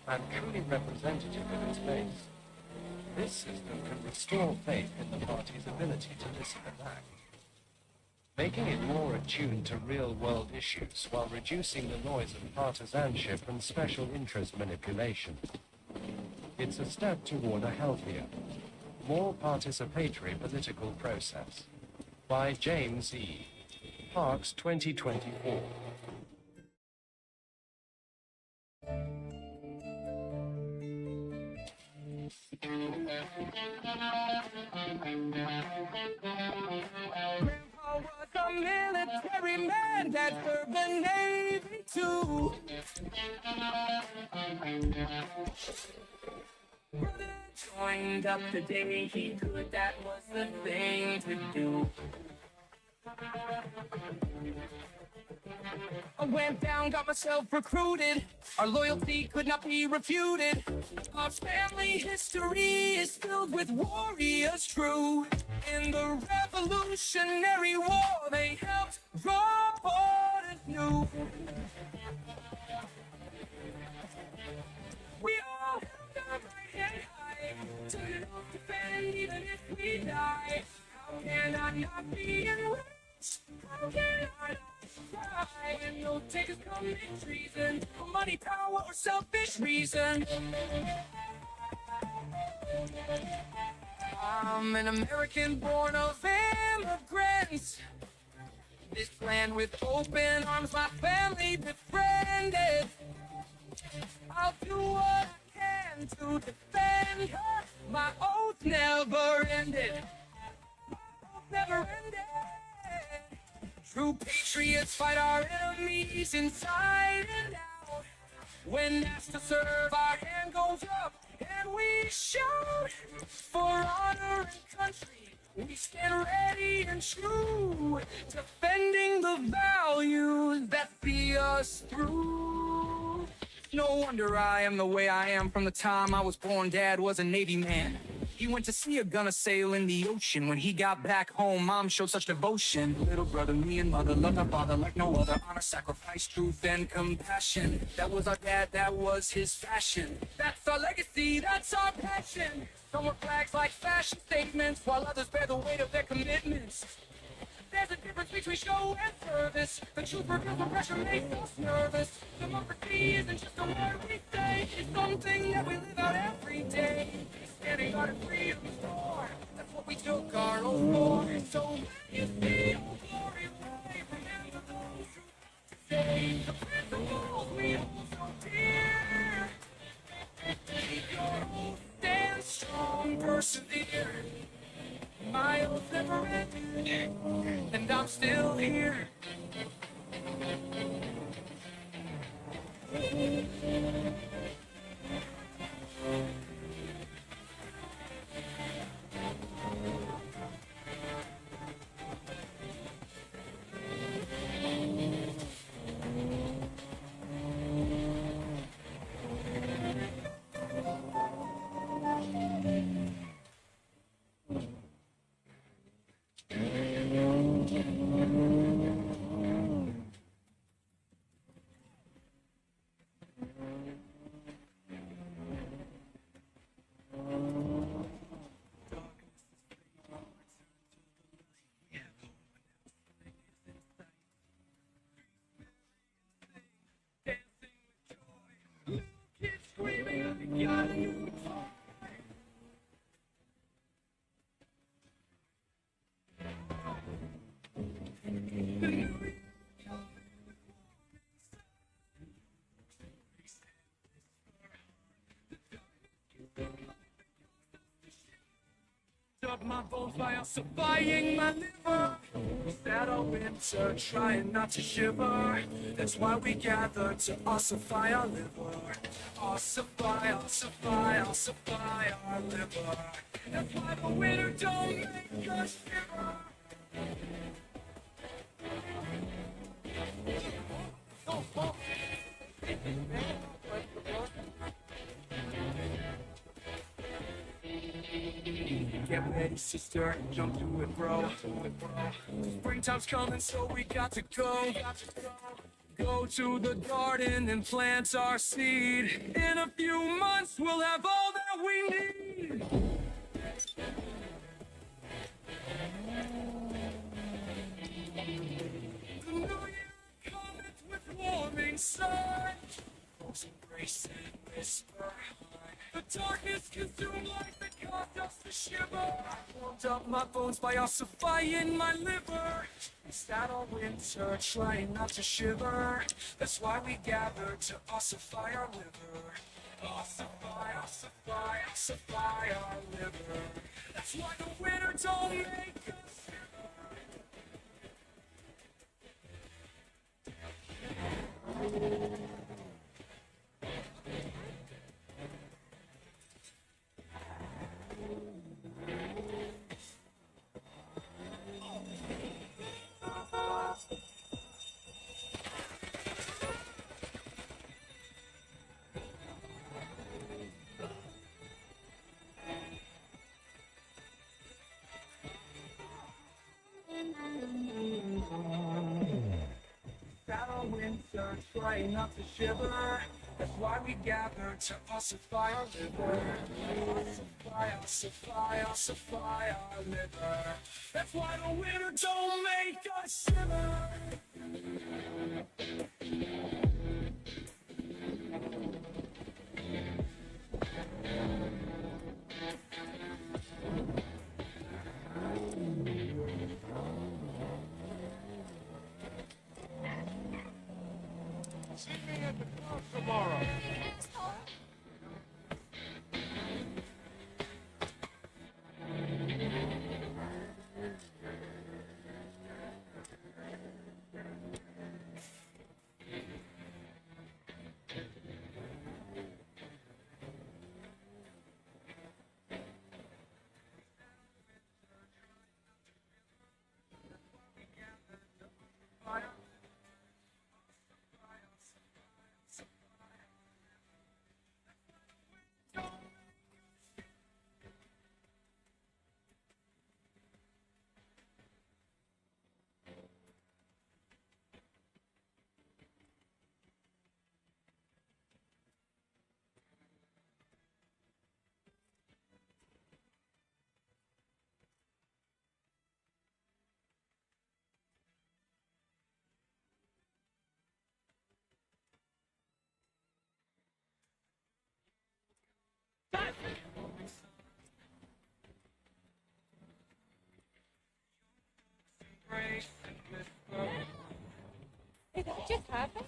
and truly representative of its base. This system can restore faith in the party's ability to listen and act, making it more attuned to real-world issues while reducing the noise of partisanship and special interest manipulation. It's a step toward a healthier, more participatory political process. By James E. Parks, 2024. Grandpa was a military man that served the Navy too. Brother joined up the day he could, that was the thing to do. I went down, got myself recruited. Our loyalty could not be refuted. Our family history is filled with warriors true. In the Revolutionary War, they helped draw borders new. We all held our right hand high to defend even if we die. How can I not be enraged? How can I not cry? And no takers commit treason for money, power, or selfish reason. I'm an American born of immigrants. This land with open arms, my family befriended. I'll do what I can to defend her. My oath never ended. My oath never ended. True patriots fight our enemies inside and out. When asked to serve, our hand goes up and we shout. For honor and country, we stand ready and true, defending the values that see us through. No wonder I am the way I am from the time I was born. Dad was a Navy man. He went to see a gunner sail in the ocean. When he got back home, Mom showed such devotion. Little brother, me and mother loved our father like no other. Honor, sacrifice, truth, and compassion. That was our dad, that was his fashion. That's our legacy, that's our passion. Some wear flags like fashion statements, while others bear the weight of their commitments. There's a difference between show and service. The truth reveals the pressure makes us nervous. Democracy isn't just a word we say. It's something that we live out every day. Standing guard and freedom's door. That's what we took our oath for. So when you see old glory wave, remember those who say the principles we hold so dear. Keep your oath, stand strong, persevere. My oath never ended, and I'm still here. Up my bones by ossifying my liver. We sat all winter trying not to shiver. That's why we gathered to ossify our liver. Ossify, ossify, ossify our liver. That's why the winter don't make us shiver. Get ready, sister, jump to it, bro. Springtime's coming, so we got to go. Go to the garden and plant our seed. In a few months, we'll have all that we need. The new year cometh with warming sun. Folks embrace and whisper. The darkness consumed life that caused us to shiver. I warmed up my bones by ossifying my liver. We sat all winter trying not to shiver. That's why we gathered to ossify our liver. Ossify, ossify, ossify our liver. That's why the winter don't make us shiver. Shadow winter, trying not to shiver. That's why we gather to ossify our liver. Ossify, ossify, ossify our liver. That's why the winter don't make us shiver. See me at the club tomorrow. Hey, did it just happen?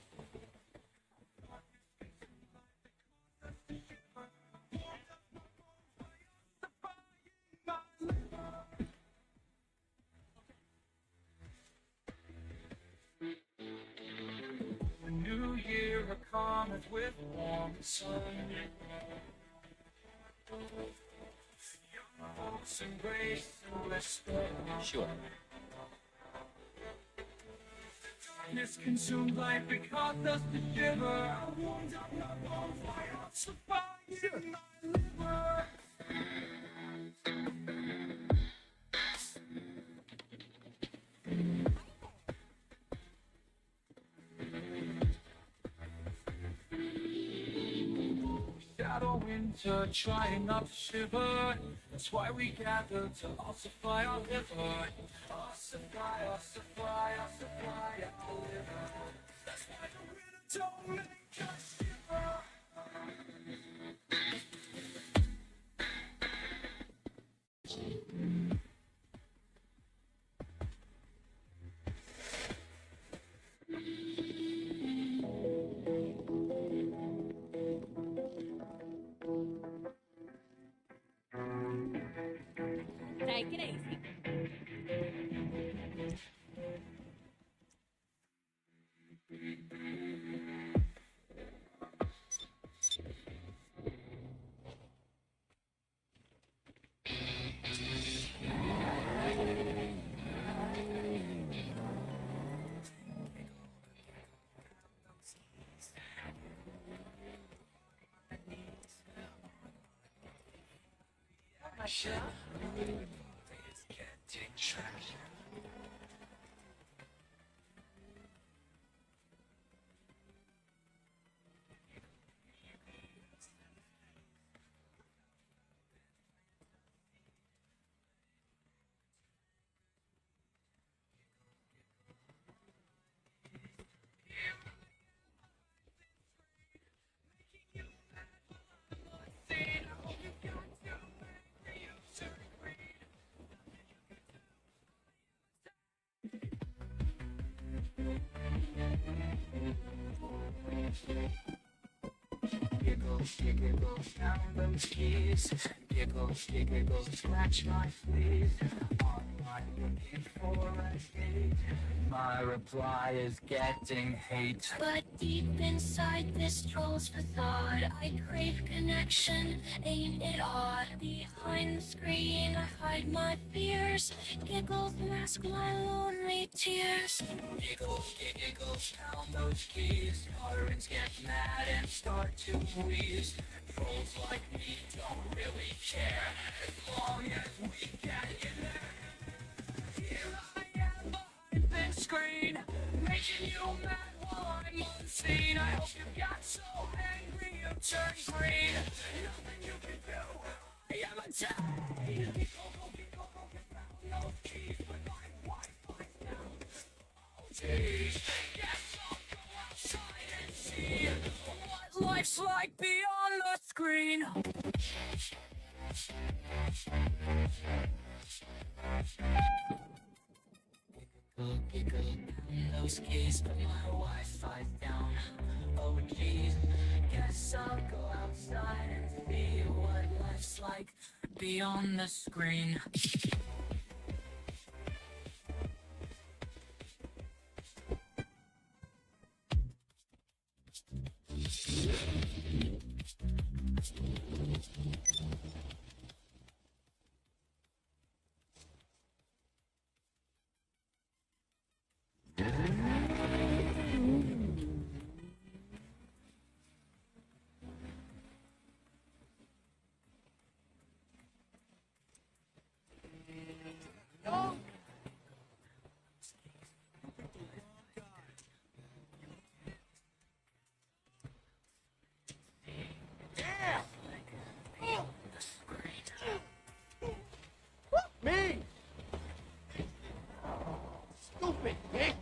The new year cometh with warm sun. Young folks embrace and whisper. Sure. Darkness consumed life because us to shiver. I warmed up my bones by ossifying my liver. Shadow winter, trying not to shiver. That's why we gather to ossify our liver. Ossify, ossify, ossify our liver. That's why the winter don't make us shiver. Take it easy. shit. It's getting trashy. Giggle, giggle, down those keys. Giggle, giggle, scratch my fleas. Online looking for a date. My reply is getting hate. But deep inside this troll's facade, I crave connection, ain't it odd? Behind the screen, I hide my fears. Giggles mask my lonely tears. Giggle, giggle, pound those keys. Tyrants get mad and start to wheeze. Trolls like me don't really care, as long as we get in there. Here I am behind this screen, making you mad while I'm unseen. I hope you got so angry you turned green. Nothing you can do, I am a tie. Giggle, pound those keys, but my Wi-Fi's down. Oh geez, guess I'll go outside and see what life's like beyond the screen. Giggle, pound those keys, but my Wi-Fi's down. Oh geez, guess I'll go outside and see what life's like beyond the screen. Me! Stupid pig!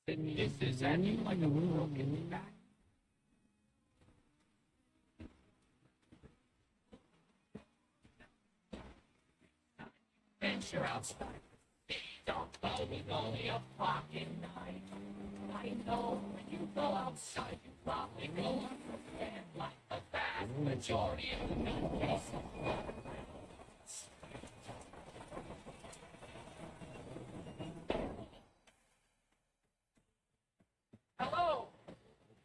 Then this is acting like a broken back. Venture outside. Don't go with only a fucking night. I know when you go outside, you probably go unprepared like the vast majority of the nutcases. Hello!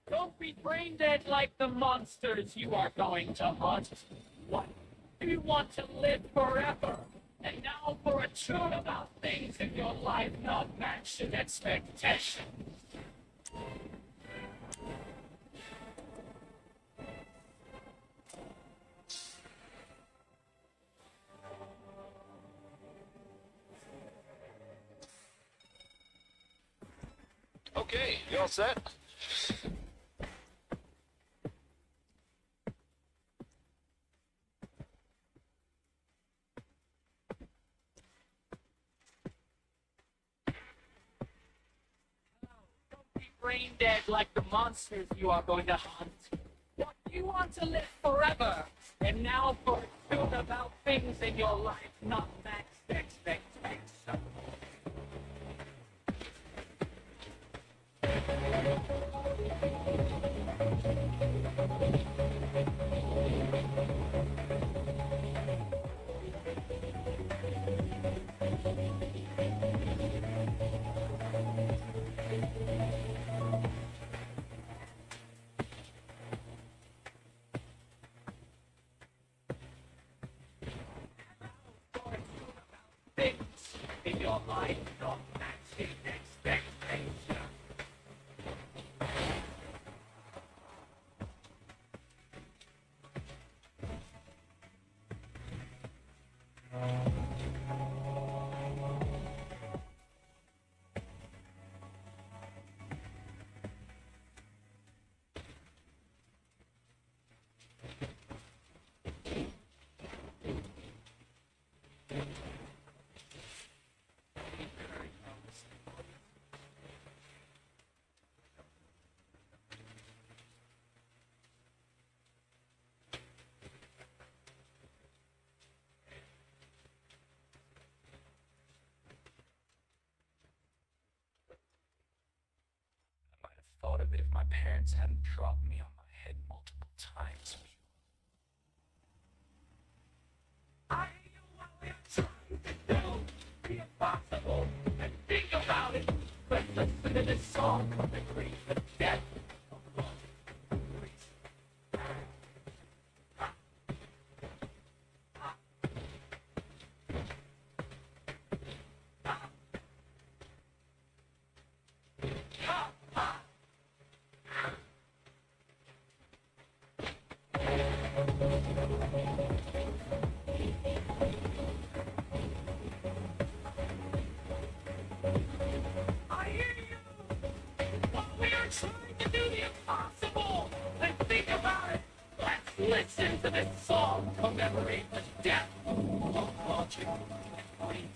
Don't be brain dead like the monsters you are going to hunt. What? Do you want to live forever? And now for a tune about things in your life not matching expectations. Okay, you all set? Brain dead like the monsters you are going to hunt. What, you want to live forever? And now for a tune about things in your life not matched expectations. Things in your life not matching expectations. I might have thought of it if my parents hadn't dropped me on my head multiple times. I knew what we were trying to do, the impossible, and think about it. But listen to this song from the grief and death of love. I hear you! But we are trying to do the impossible! And think about it! Let's listen to this song commemorate the death of logic and reason.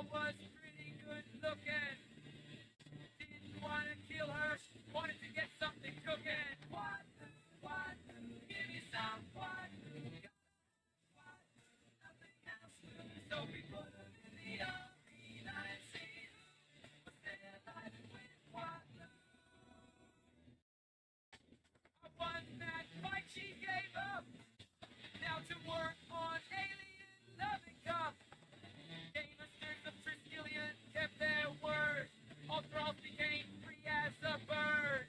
girl was pretty good looking. Didn't want to kill her, wanted to get something cooking. What? Give me some what? Nothing else. So we put her in the arena and see who was there alive with what? One that fight she gave up. Now to work on alien loving cup. Gamesters of Triskelion kept their word. All thralls became free as a bird.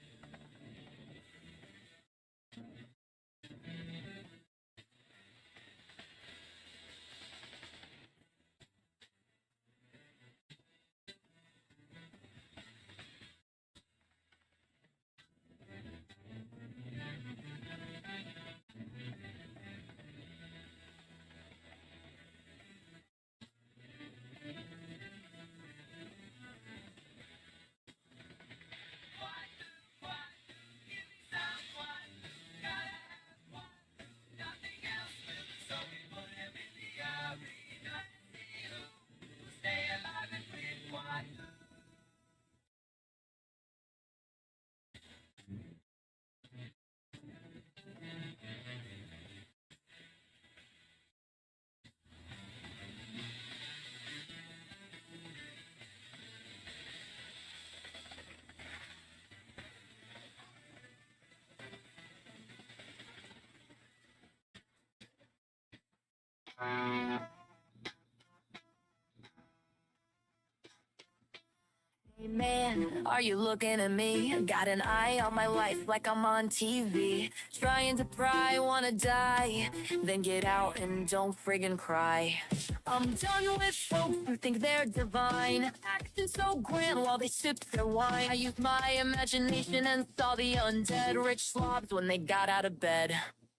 Hey man, are you looking at me? Got an eye on my life like I'm on TV. Trying to pry, wanna die. Then get out and don't friggin' cry. I'm done with folks who think they're divine, acting so grand while they sip their wine. I used my imagination and saw the undead rich slobs when they got out of bed.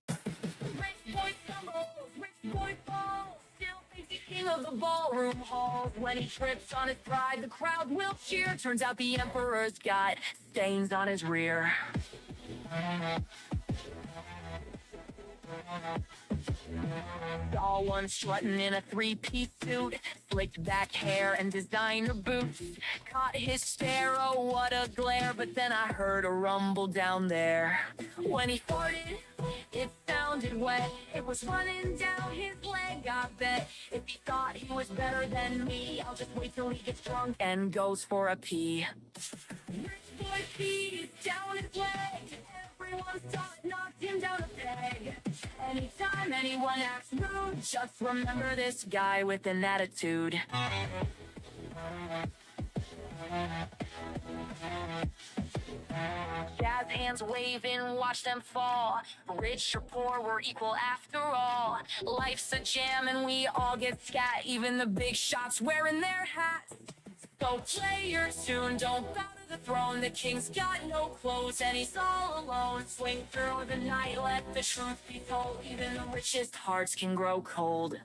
Rich boy stumbles, rich boy falls. Still thinks he's king of the ballroom halls. When he trips on his pride, the crowd will cheer. Turns out the emperor's got stains on his rear. All one strutting in a three-piece suit, slicked back hair and designer boots. Caught his stare, oh what a glare, but then I heard a rumble down there. When he farted, it sounded wet. It was running down his leg, I bet. If he thought he was better than me, I'll just wait till he gets drunk and goes for a pee. Rich boy pees down his leg. Everyone's thought knocked him down a peg. Anytime anyone acts rude, just remember this guy with an attitude. Jazz hands waving, watch them fall. Rich or poor, we're equal after all. Life's a jam and we all get scat, even the big shots wearing their hats. So play your tune, don't bow to the throne. The king's got no clothes and he's all alone. Swing through the night, let the truth be told. Even the richest hearts can grow cold.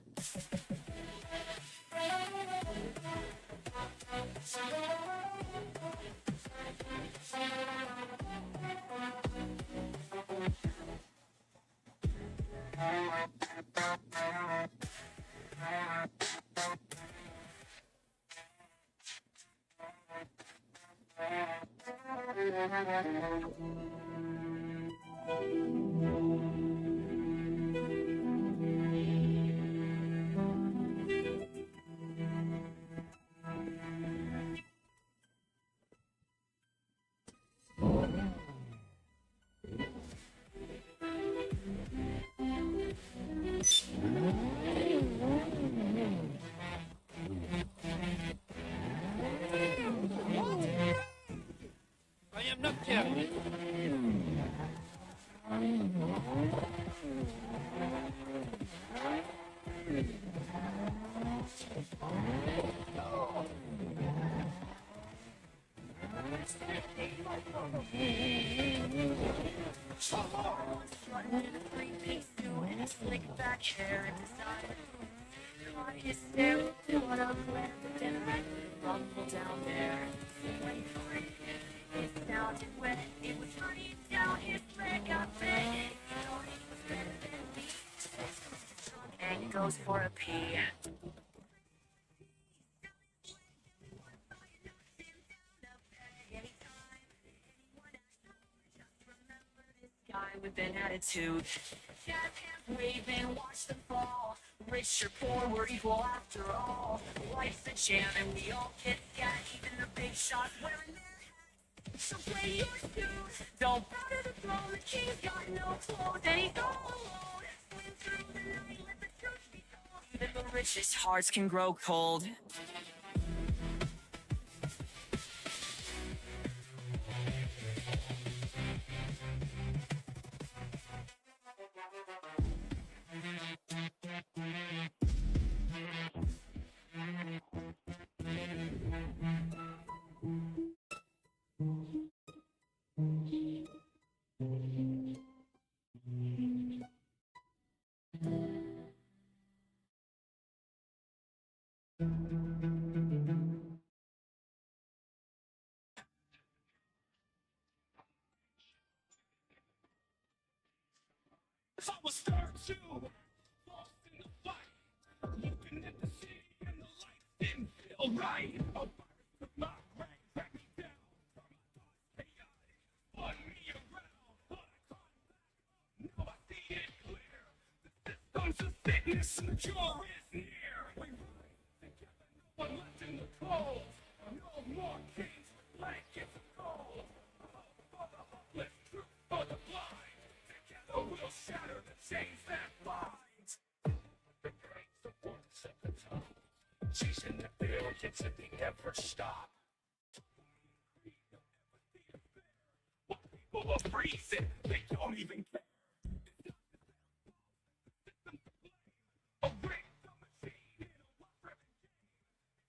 I am not careful. Three-piece suit and a slick back hair and design. Caught his stare, what a glare, but then I rumble down there. When he farted, it sounded wet. It was running down his leg, I bet. He thought he was better than me. And he goes for a pee. with an attitude. Jazz hands waving, watch them fall. Rich or poor, we're equal after all. Life's a jam and we all get scat. Even the big shots wearing their hats. So play your shoes. Don't bow to the throne. The king's got no clothes and he's all alone. Swim through the night, let the truth be told. Even the richest hearts can grow cold. I was star too, lost in the fight, looking at the city and the lights didn't feel right. A virus took my brain, dragged me down, from my thoughts chaotic, spun me around, but I caught back up, now I see it clear. The system's a sickness and the cure is near. We rise together, no one left in the cold, no more kings with blankets of gold. Hope for the hopeless, truth for the blind. We'll shatter the chains that bind. The grains of words at the top, chasing the billions and they never stop. While people are freezing, they don't even care. A ring the machine in a well-driven game.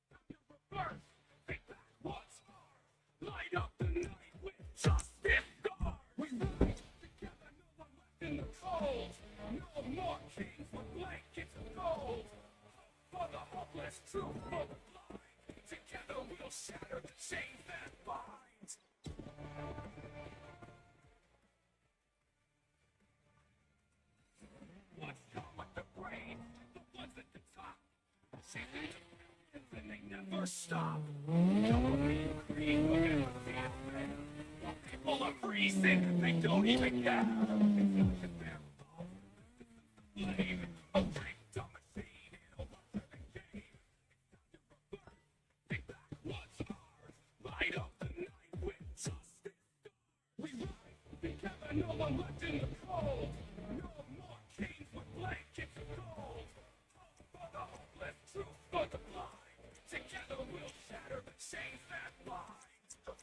Time to reverse, take back what's ours. Light up the night with justice guard. We rise together, no one left in the cold. No more kings with blankets of gold. For the hopeless, truth for the blind. Together we'll shatter the chains that bind. What's come with the brain? The ones at the top. Chasing the billions and they never stop. Dopamine, green, look at the feeling. People are freezing, they don't even care. Flame, a ring the machine in a well-driven game. It's time to reverse, take back what's ours. Light up the night with justice. We rise together, no one left in the cold. No more kings with blankets of gold. Hope for the hopeless, truth for the blind. Together we'll shatter the chains that bind.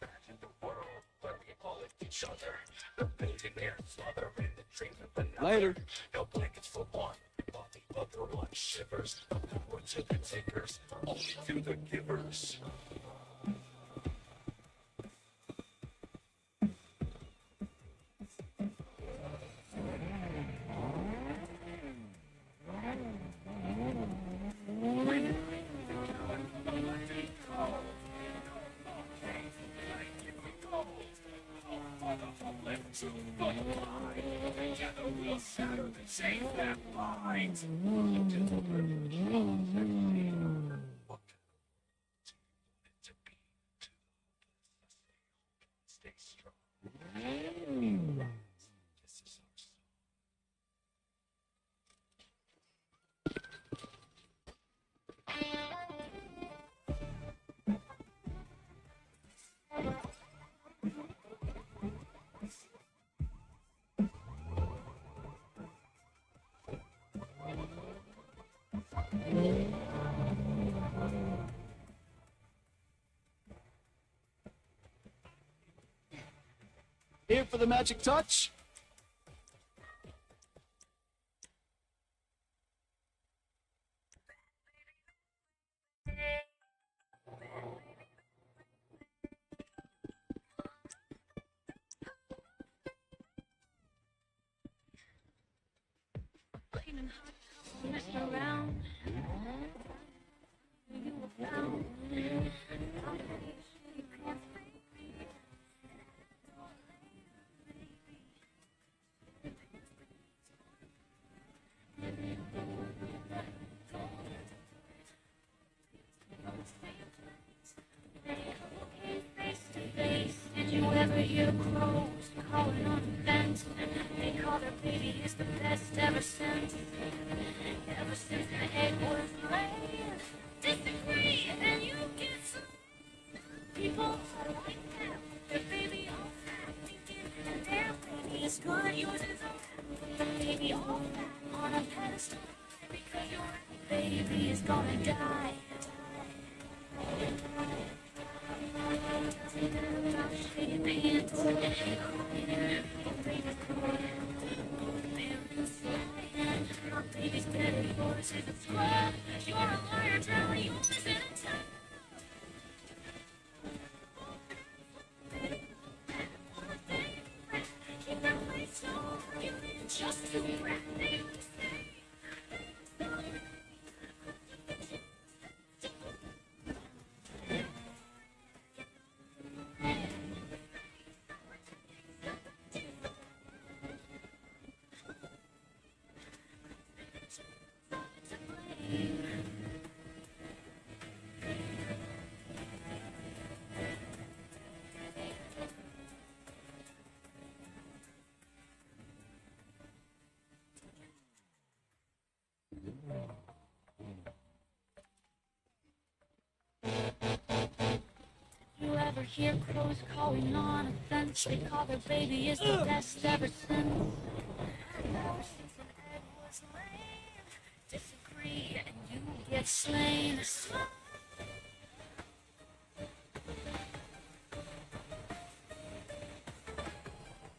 Imagine the world where we all live each other. The billionaires slaughtering the dreams of another. Later. No blankets for one, while the other one shivers. No power to the takers, only to the givers. Together we'll shatter the chains that bind. Stay strong. This is our song. Here for the magic touch. Flaming hot, messed around. You were found. Did you ever hear crows calling on the fence? They the best ever since the egg was laid. Disagree and you get some people are like that. Their baby all fat, thinking that their baby is good. Yours is a baby all fat on a pedestal because your baby is gonna die. Doesn't matter about shady pants, baby's good. Parents lying, my baby's better. Yours is a scrub. You're a liar, drowning yours in a tub. Keep that place on you, just to rat. You ever hear crows calling on a fence? They call their baby is the best ever since. Ever since an egg was laid. Disagree and you get slain.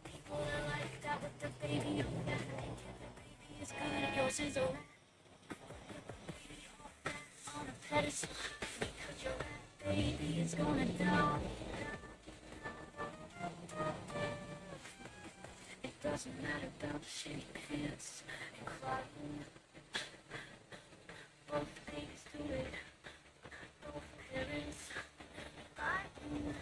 People are like that with the baby on that. The baby is good, yours is a on a pedestal because your baby is gonna die. It doesn't matter about shitty pants and crying. Both babies do it. Both parents lying.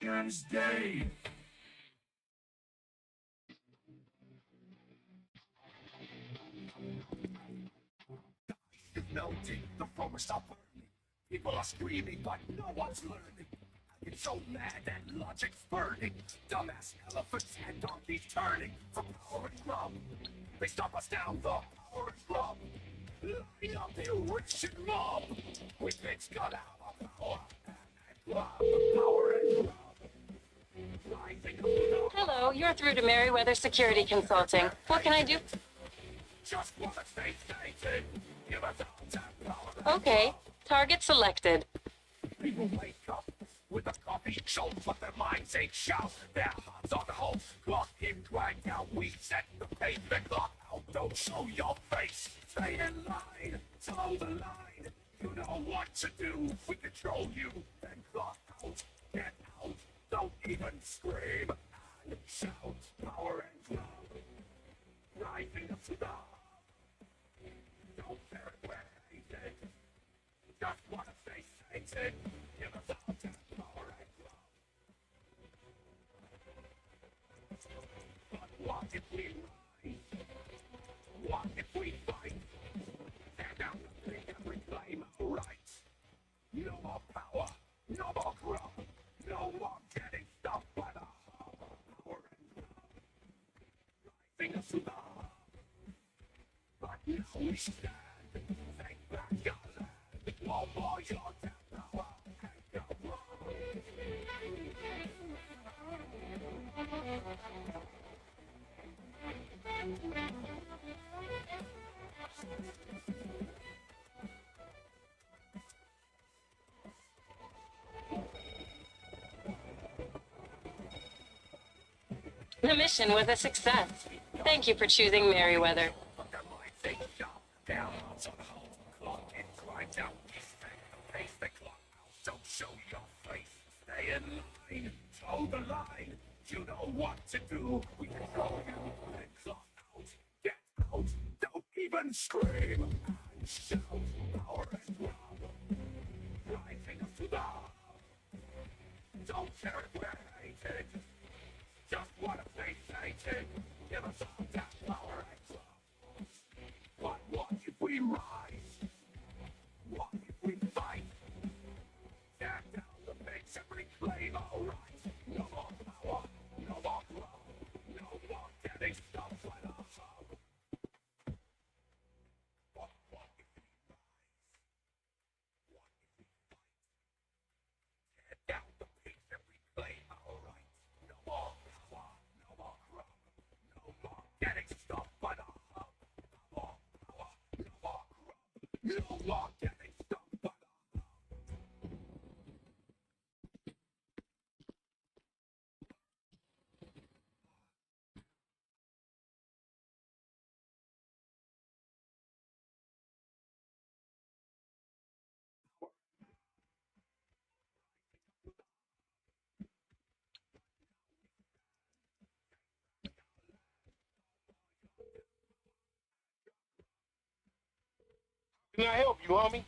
Day. Melting, the forest are burning. People are screaming, but no one's learning. I get so mad that logic's burning. Dumbass elephants and donkeys turning for power and love. They stop us down, the power and love. Line up, you rich and mob. We bitch got out of power and love. Power and love. Rising up the Hello, you're through to Merriweather Security Consulting. What can I do? just wanna stay stated. Give us all that power. Okay, target selected. People wake up with a coffee show, but their minds ain't shut. Their hearts on hold, clock in, drag out. We set the pavement clock out. Don't show your face. Stay in line, toe the line. You know what to do. We control you. Then clock out, get out. Don't even scream and shout. Power and love, rising up to the. Don't care where hated. Just wanna stay sated. Give us all that power and love. But what if we rise? What if we fight? Tear down the thing and reclaim our rights. No more power, no more grub, no more getting stopped by the hub. Power and love, rising us to the hub. But now we stand. Take back our land. Won't more your death power and your love. The mission was a success. Thank you for choosing Merriweather. Their minds ain't shut. Their hearts on hold. Clock in, grind out. Respect the pace they clock out. Don't show your face. Stay in line. Toe the line. You know what to do. We control you. Then clock out. Get out. Don't even scream and shout. Power and love, rising up to the. Don't care if we're hated. Just wanna stay sated. Give us all that power and love. But what if we rise? What if we fight? Tear down the base and reclaim our rights. No more power, no more growth, no more getting stopped by the hub. But what if we rise? What if we fight? Tear down the base and reclaim our rights. No more power, no more growth, no more getting stopped by the hub. No more power, no more growth, no more getting stopped by the hub. Can I help you, homie?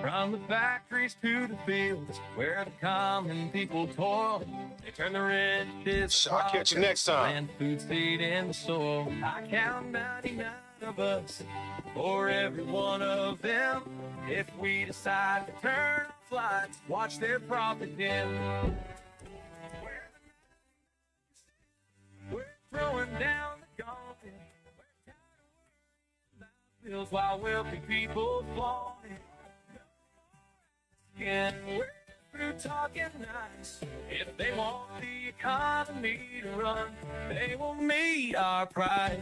From the factories to the fields where the common people toil, they turn the riches. I'll catch you next time. And food seed in the soil. I count 99 of us for every one of them. If we decide to turn off lights, watch their profit dim. We're throwing down the gauntlet. Bills while wealthy people flaunt it. And we're through talking nice. If they want the economy to run, they will meet our price.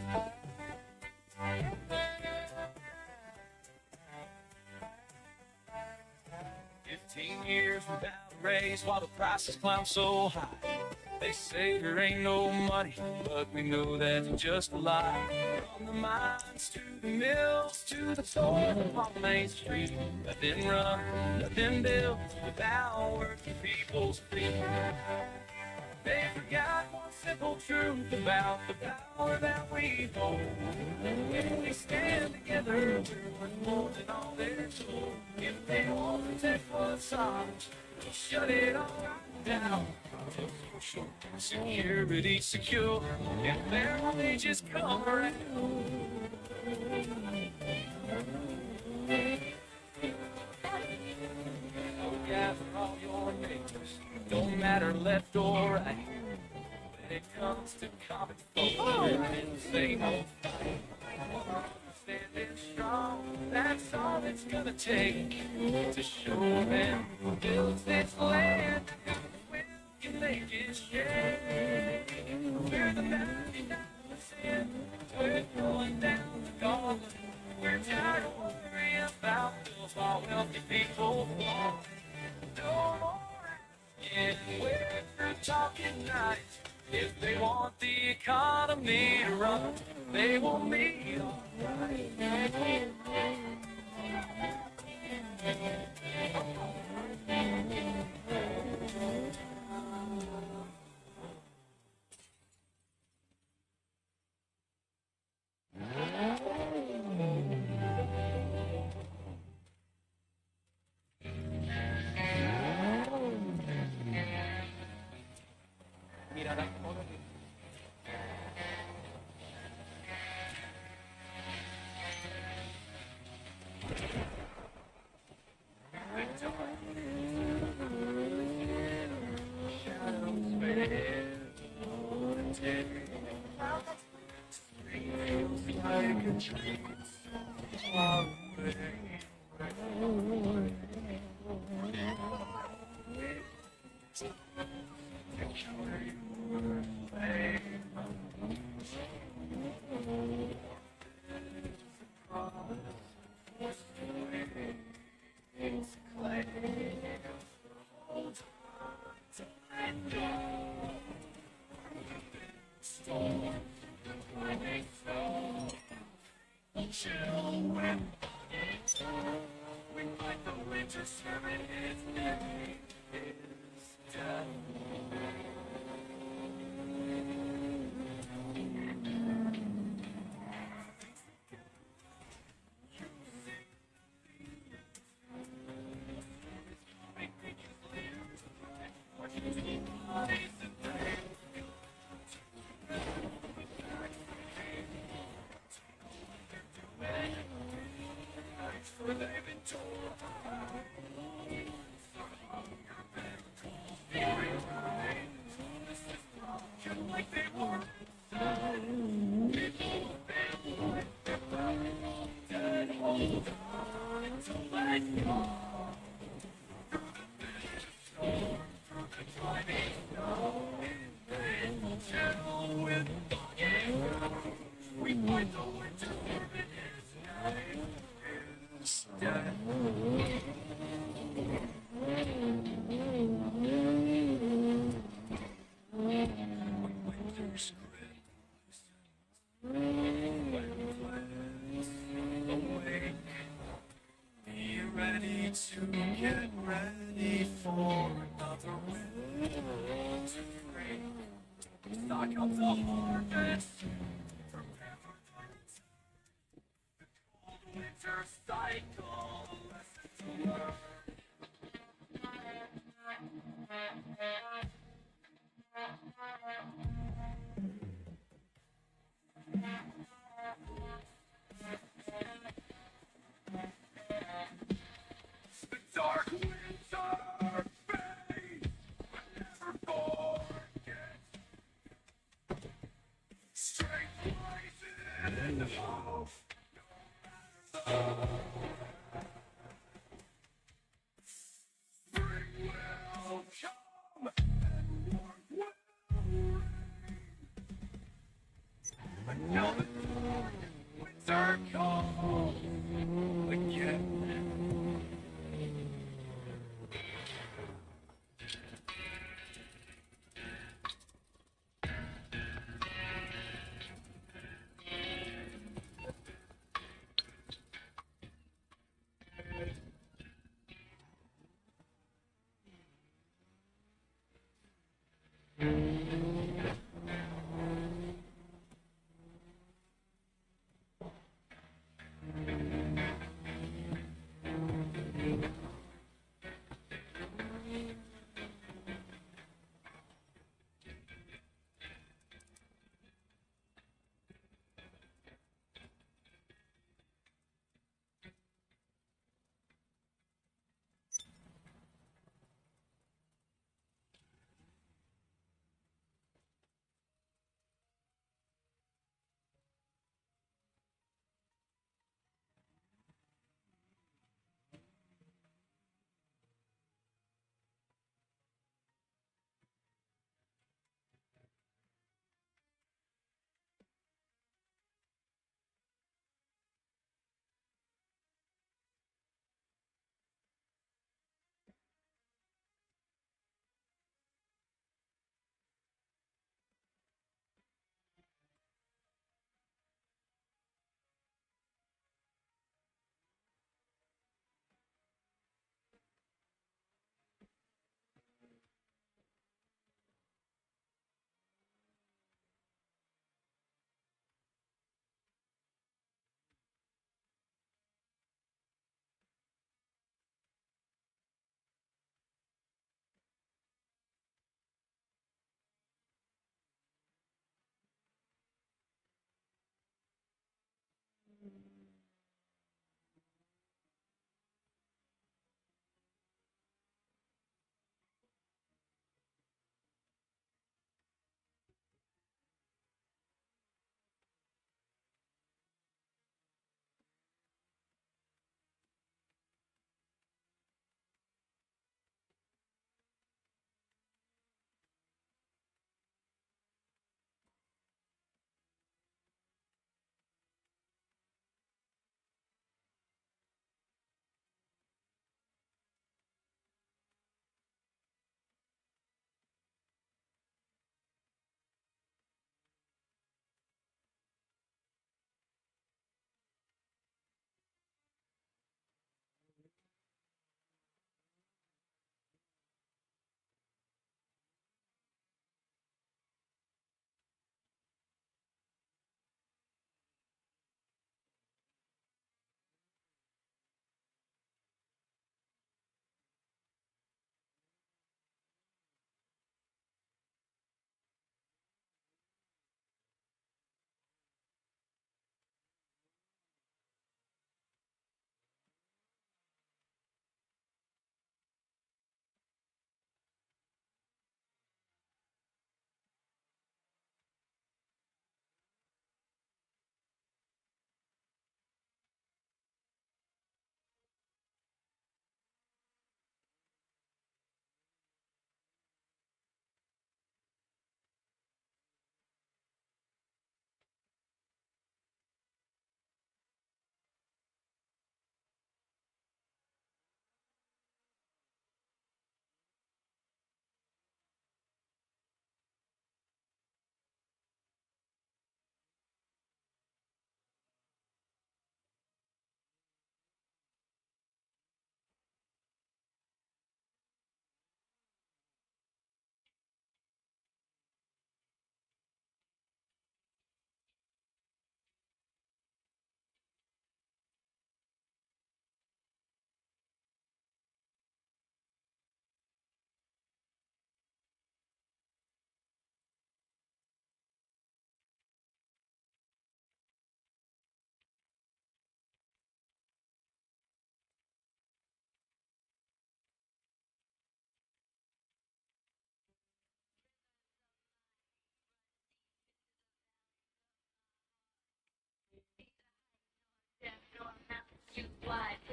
15 years without a raise while the prices climb so high. They say there ain't no money, but we know that's just a lie. From the mines to the mills to the store on Main Street, nothing run, nothing built without working people's feet. They forgot one simple truth about the power that we hold. When we stand together, we're worth more than all their told. If they won't protect what's ours, we'll shut it all right down. Social security secure, if their they just come around. Oh, gather all your neighbors, don't matter left or right. When it comes to common folk, we're in the same old fight. Standing strong, that's all it's gonna take to show them who builds this land. When you make it shake, we're the 99%. We're going down the gauntlet. We're tired of worrying about bills while wealthy people fall. No more asking where they're talking nice. If they want the economy to run, they will meet all right. We fight the winter servant, his name is death. We fight the winter servant, his name is death. Be ready to get ready for another winter break. Stock up the harvest. Prepare for the cold winter cycle. Lessons to learn. The dark winter fades, but never forget. Strength lies in hope, no matter the spring will come and warmth will reign. Another dark winter comes again.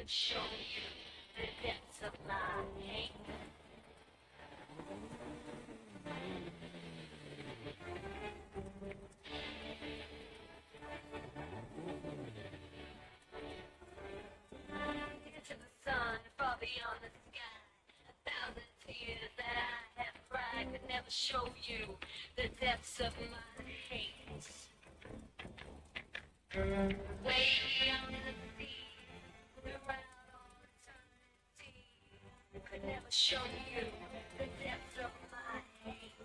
show you the depths of my hate. Into the sun, far beyond the sky. 1,000 tears that I have cried could never show you the depths of my hate. Way beyond the sea, throughout all eternity, could never show you the depths of my hate.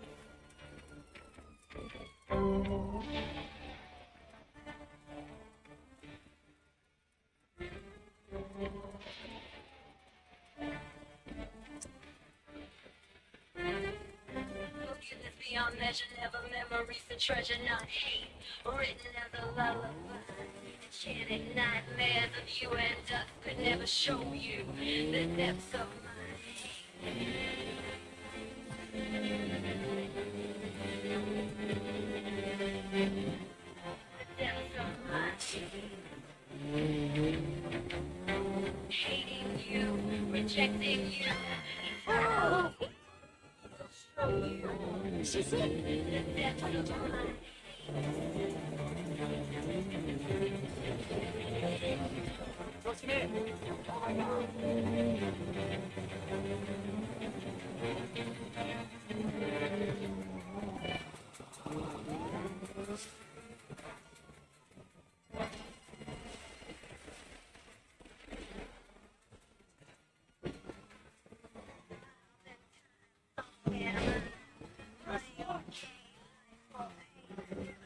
Forgiveness beyond measure, never memories and treasure, not hate. Written as a lullaby, enchanted nightmares of you and us could never show you the depths of my hate. The depths of my hate. Hating you, rejecting you. Oh. Show you. She said the depths of my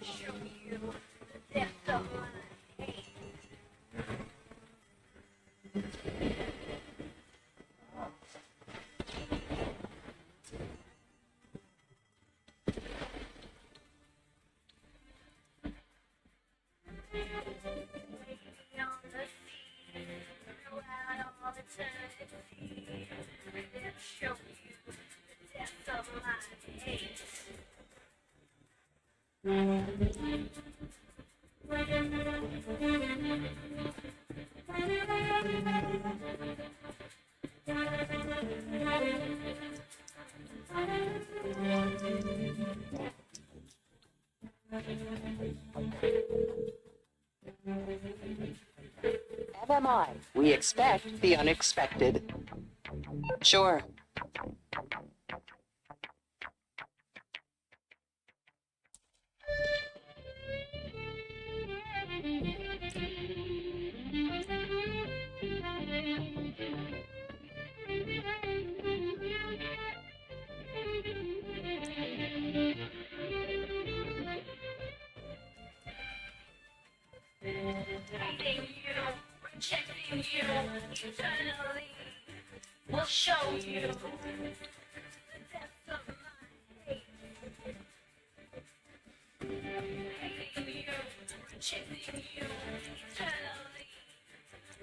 show you the depths of my hate. Beyond the sea, throughout all eternity, they'll show you the depths of my hate. MMI, we expect the unexpected. Sure. Hating you, rejecting you, eternally will show you the depths of my hate. Hating you, rejecting you, eternally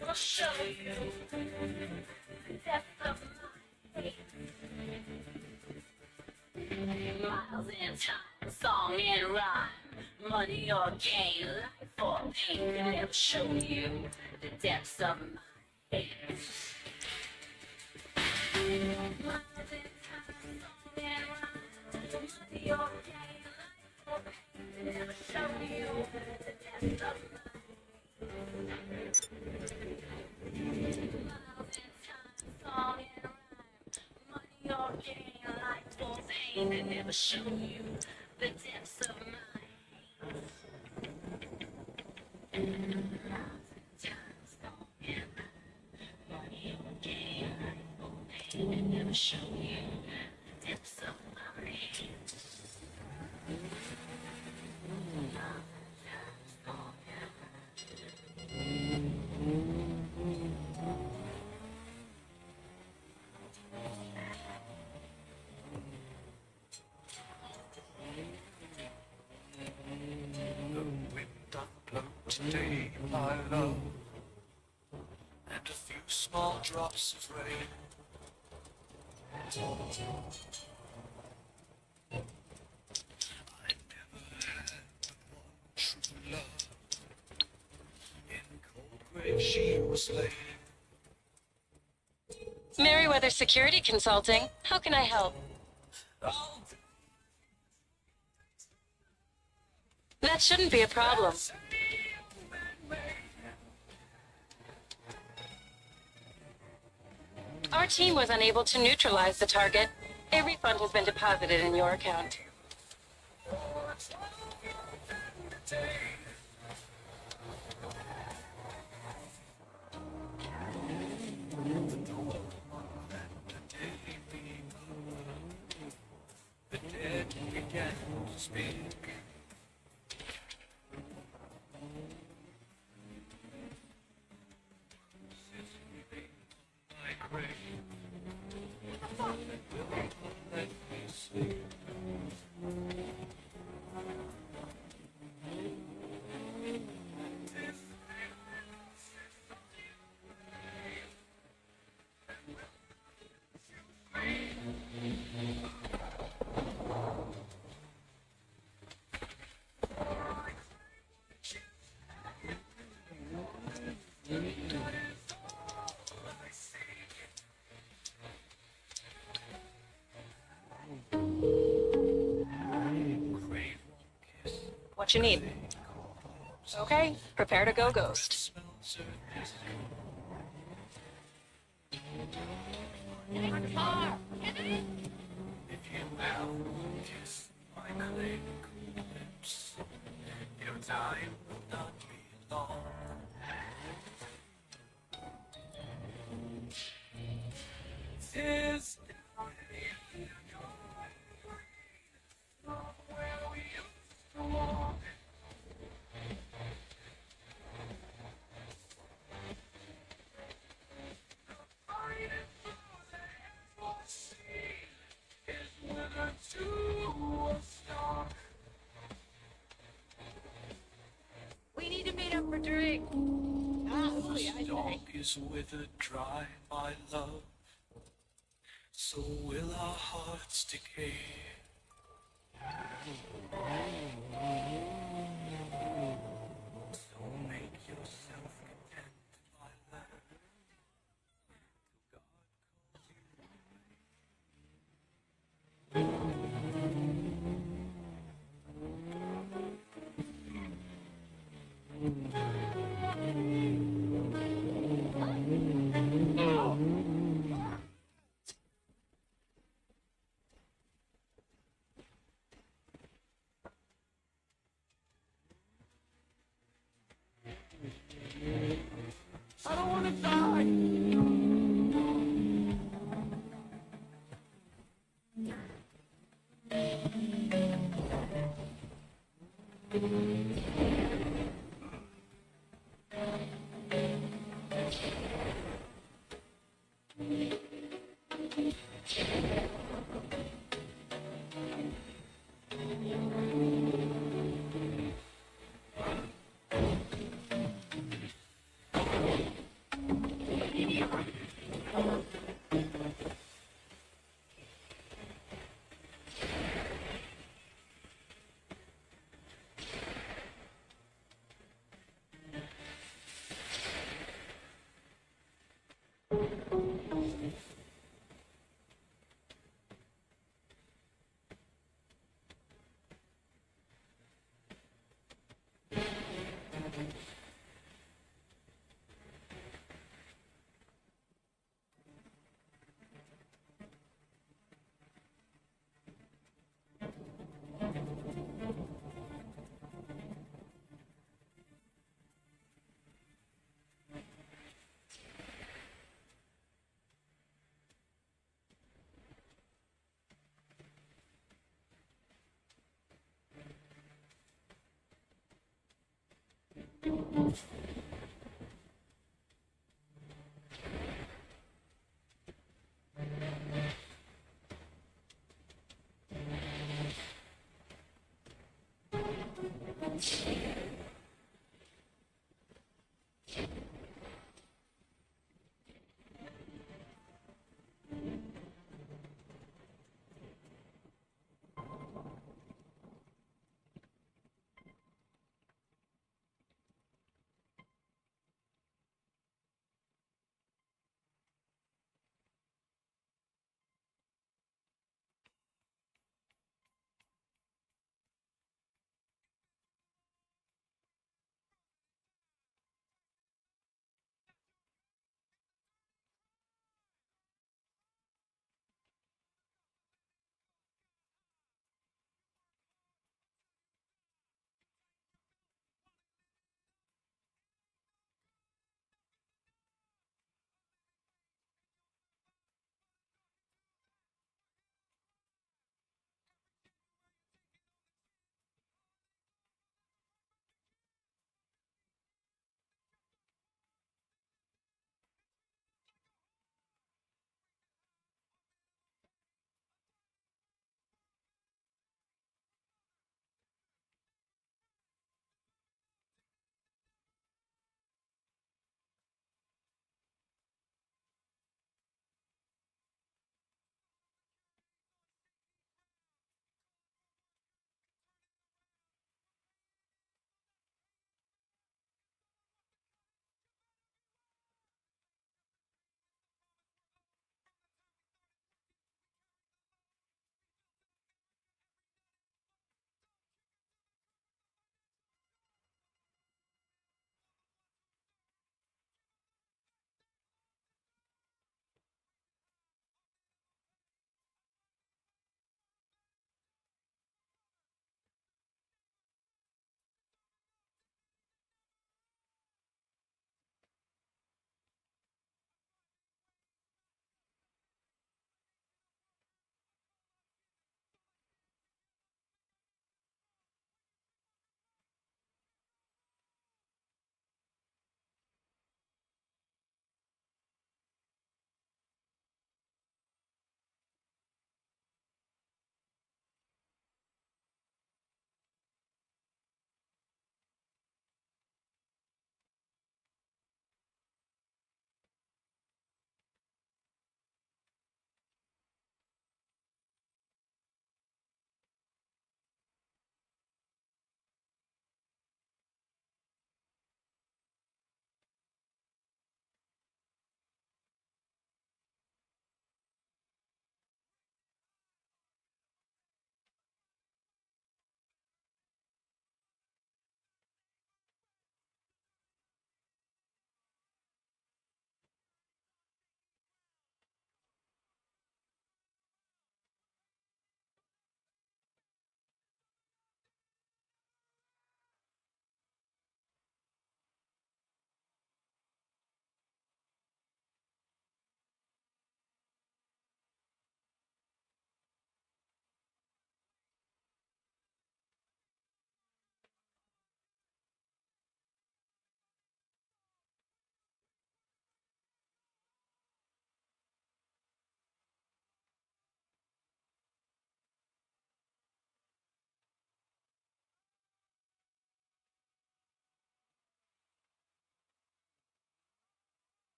will show you the depths of my hate. Miles in time, song and rhyme, money or gain, life or pain, can never show you the depths of my hate. Miles in time, song and rhyme, money or gain, life or pain, can never show you the depths of my hate. Miles in time, song and rhyme, money or gain, life or pain, can never show you the depths of my and never show you the depths of my hate. The wind doth blow today, my love, and a few small drops of rain. I never had but one true love. In cold grave she was laid. Merriweather Security Consulting. How can I help? That shouldn't be a problem. Our team was unable to neutralize the target. A refund has been deposited in your account. The dead began to speak. What you need? Okay, prepare to go ghost. If you have kissed my clay lips, your time will not be long. Tis where we used to walk. We need to meet up for drink. The stalk is withered dry, my love. So will our hearts decay. So make yourself content, my love. I don't want to die.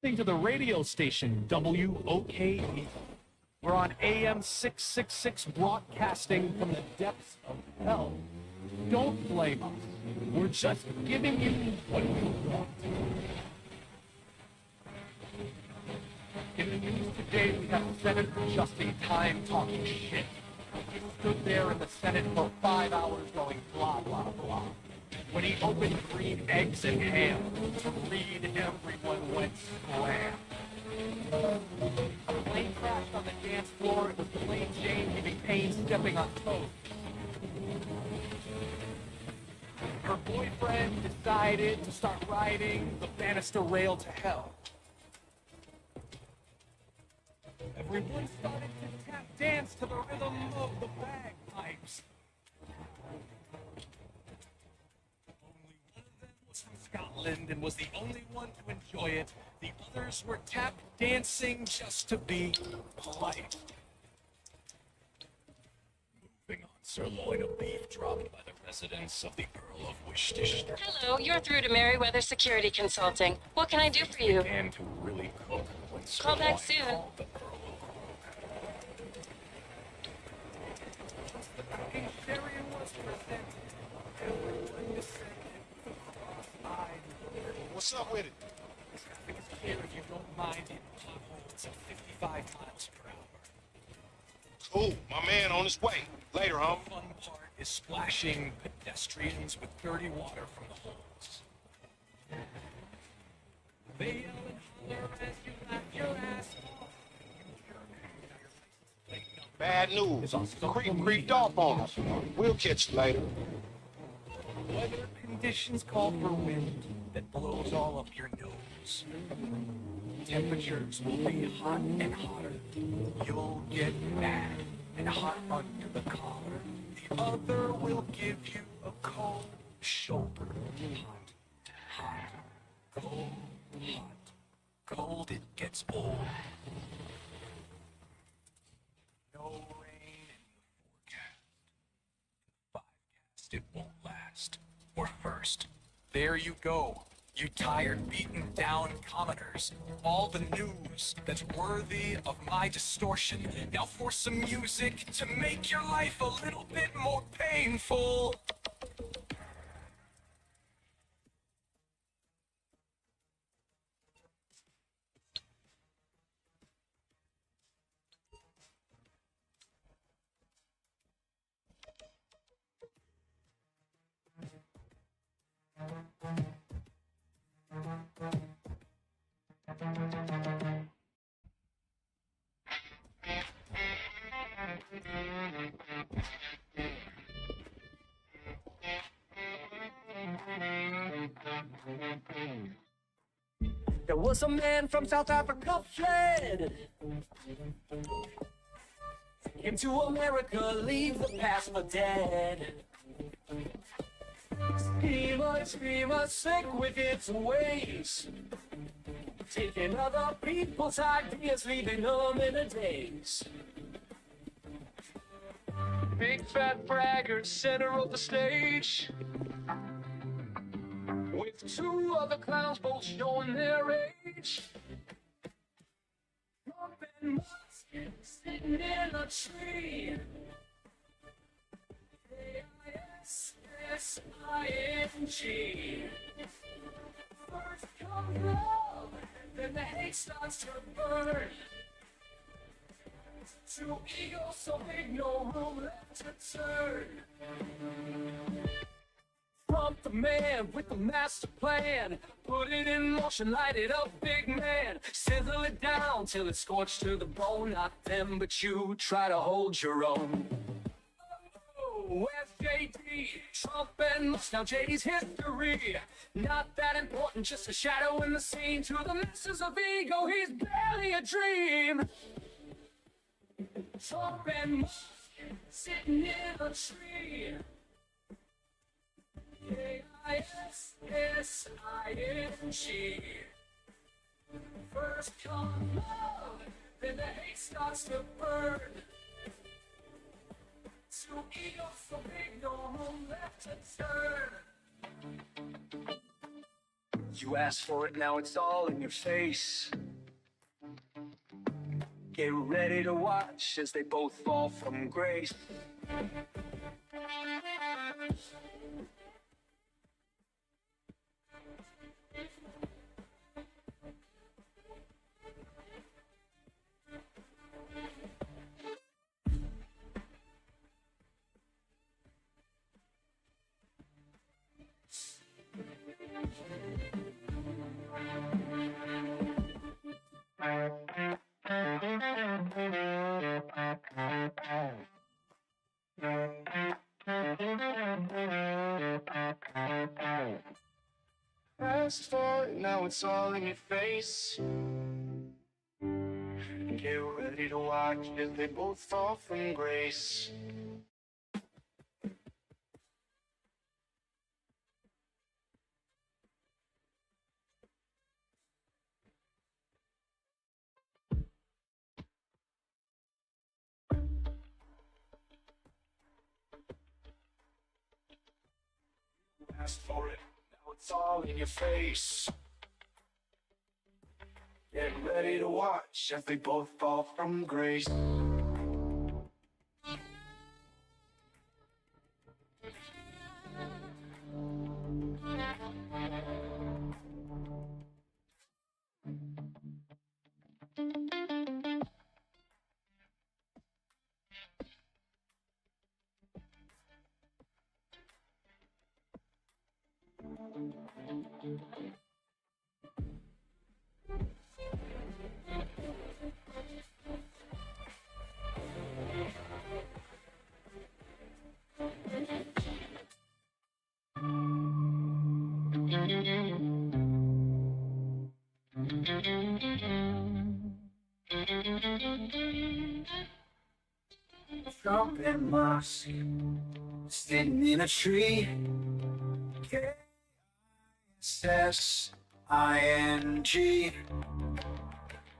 listening to the radio station WOKE. We're on AM 666 broadcasting from the depths of hell. Don't blame us. We're just giving you what you want. In the news today, we have Senator Justin Time talking shit. He stood there in the Senate for 5 hours going blah, blah, blah. When he opened green eggs and ham to read, everyone went slam. A plane crashed on the dance floor. It was plain Jane giving pain stepping on toes. Her boyfriend decided to start riding the banister rail to hell. Everyone started to tap dance to the rhythm of the bagpipes. Only one of them was from Scotland and was the only one to enjoy it. The others were tap dancing just to be polite. Moving on, sirloin of beef dropped by the residents of the Earl of Worcestershire. Hello, you're through to Merriweather Security Consulting. What can I do for you? And to really cook when Call back sirloin soon. called the Earl of Crook. The cooking sherry was presented. Everyone descended with a cross-eyed look. What's up with it? Traffic is clear if you don't mind hitting potholes at 55 miles per hour. Cool, my man on his way. Later, homie. The fun part is splashing pedestrians with dirty water from the holes. They yell and holler as you laugh your ass off. You jerk. Bad news. Creep creeped off on us. We'll catch you later. Weather conditions call for wind that blows all up your nose. Temperatures will be hot and hotter. You'll get mad and hot under the collar. The other will give you a cold shoulder. Hot, hot, cold, hot, cold. It gets old. No rain in the forecast. It won't last. Or first. There you go. You tired, beaten down commoners. All the news that's worthy of my distortion. Now for some music to make your life a little bit more painful. There was a man from South Africa fled. Came to America, leave the past for dead. Schema, sick with its ways. Taking other people's ideas, leaving them in a daze. Big fat braggart, center of the stage. With two other clowns, both showing their age. Trump and Musk sitting in a tree. K-I-S-S-I-N-G. First comes love, then the hate starts to burn. Two egos so big, no room left to turn. Trump the man with the master plan. Put it in motion, light it up, big man. Sizzle it down till it's scorched to the bone. Not them, but you try to hold your own. Oh, where's JD? Trump and Musk, now JD's history. Not that important, just a shadow in the scene. To the masses of ego, he's barely a dream. Trump and Musk sitting in a tree. K-I-S-S-I-N-G. First comes love, then the hate starts to burn. Two egos so big, no room left to turn. You asked for it, now it's all in your face. Get ready to watch as they both fall from grace. Asked for it, now it's all in your face. Get ready to watch as they both fall from grace. Asked for it, now it's all in your face. Get ready to watch as they both fall from grace. Trumpet Musk sitting in a tree. K-S-S-I-N-G.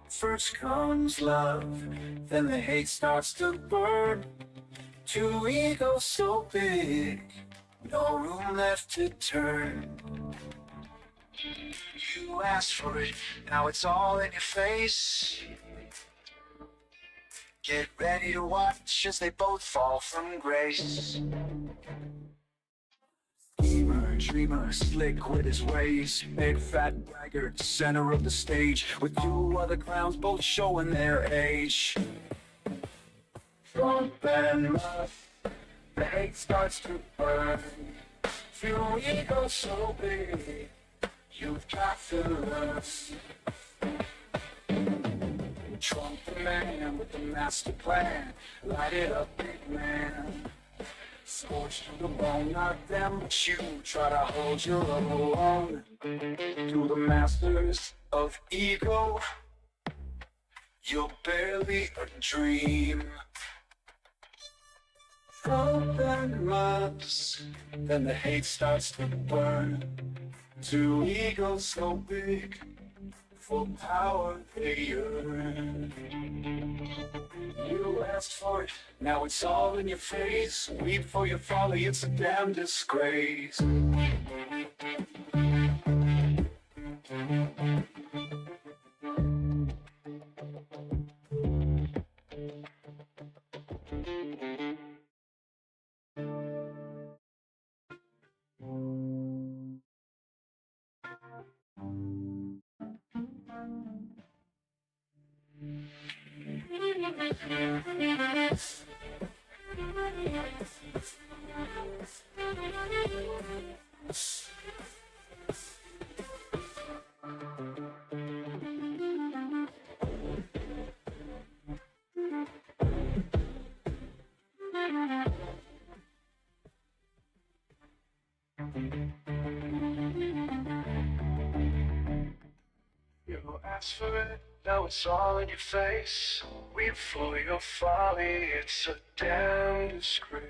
First comes love, then the hate starts to burn. Two egos so big, no room left to turn. You asked for it, now it's all in your face. Get ready to watch as they both fall from grace. Schemer, dreamer, slick with his ways. Big fat braggart, center of the stage, with two other clowns both showing their age. Trump and Musk, the hate starts to burn. Two egos so big, you've got to learn. Trump the man with the master plan. Light it up, big man. Scorched to the bone, not them, but you try to hold your own. To the masters of ego, you're barely a dream. Trump and Musk, then the hate starts to burn. Two egos so big, for power they yearn. You asked for it, now it's all in your face. Weep for your folly, it's a damn disgrace. You asked for it, now it's all in your face. Weep for your folly, it's a damn disgrace.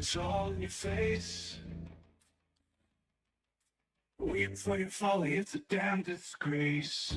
it's all in your face. Waiting for your folly, it's a damn disgrace.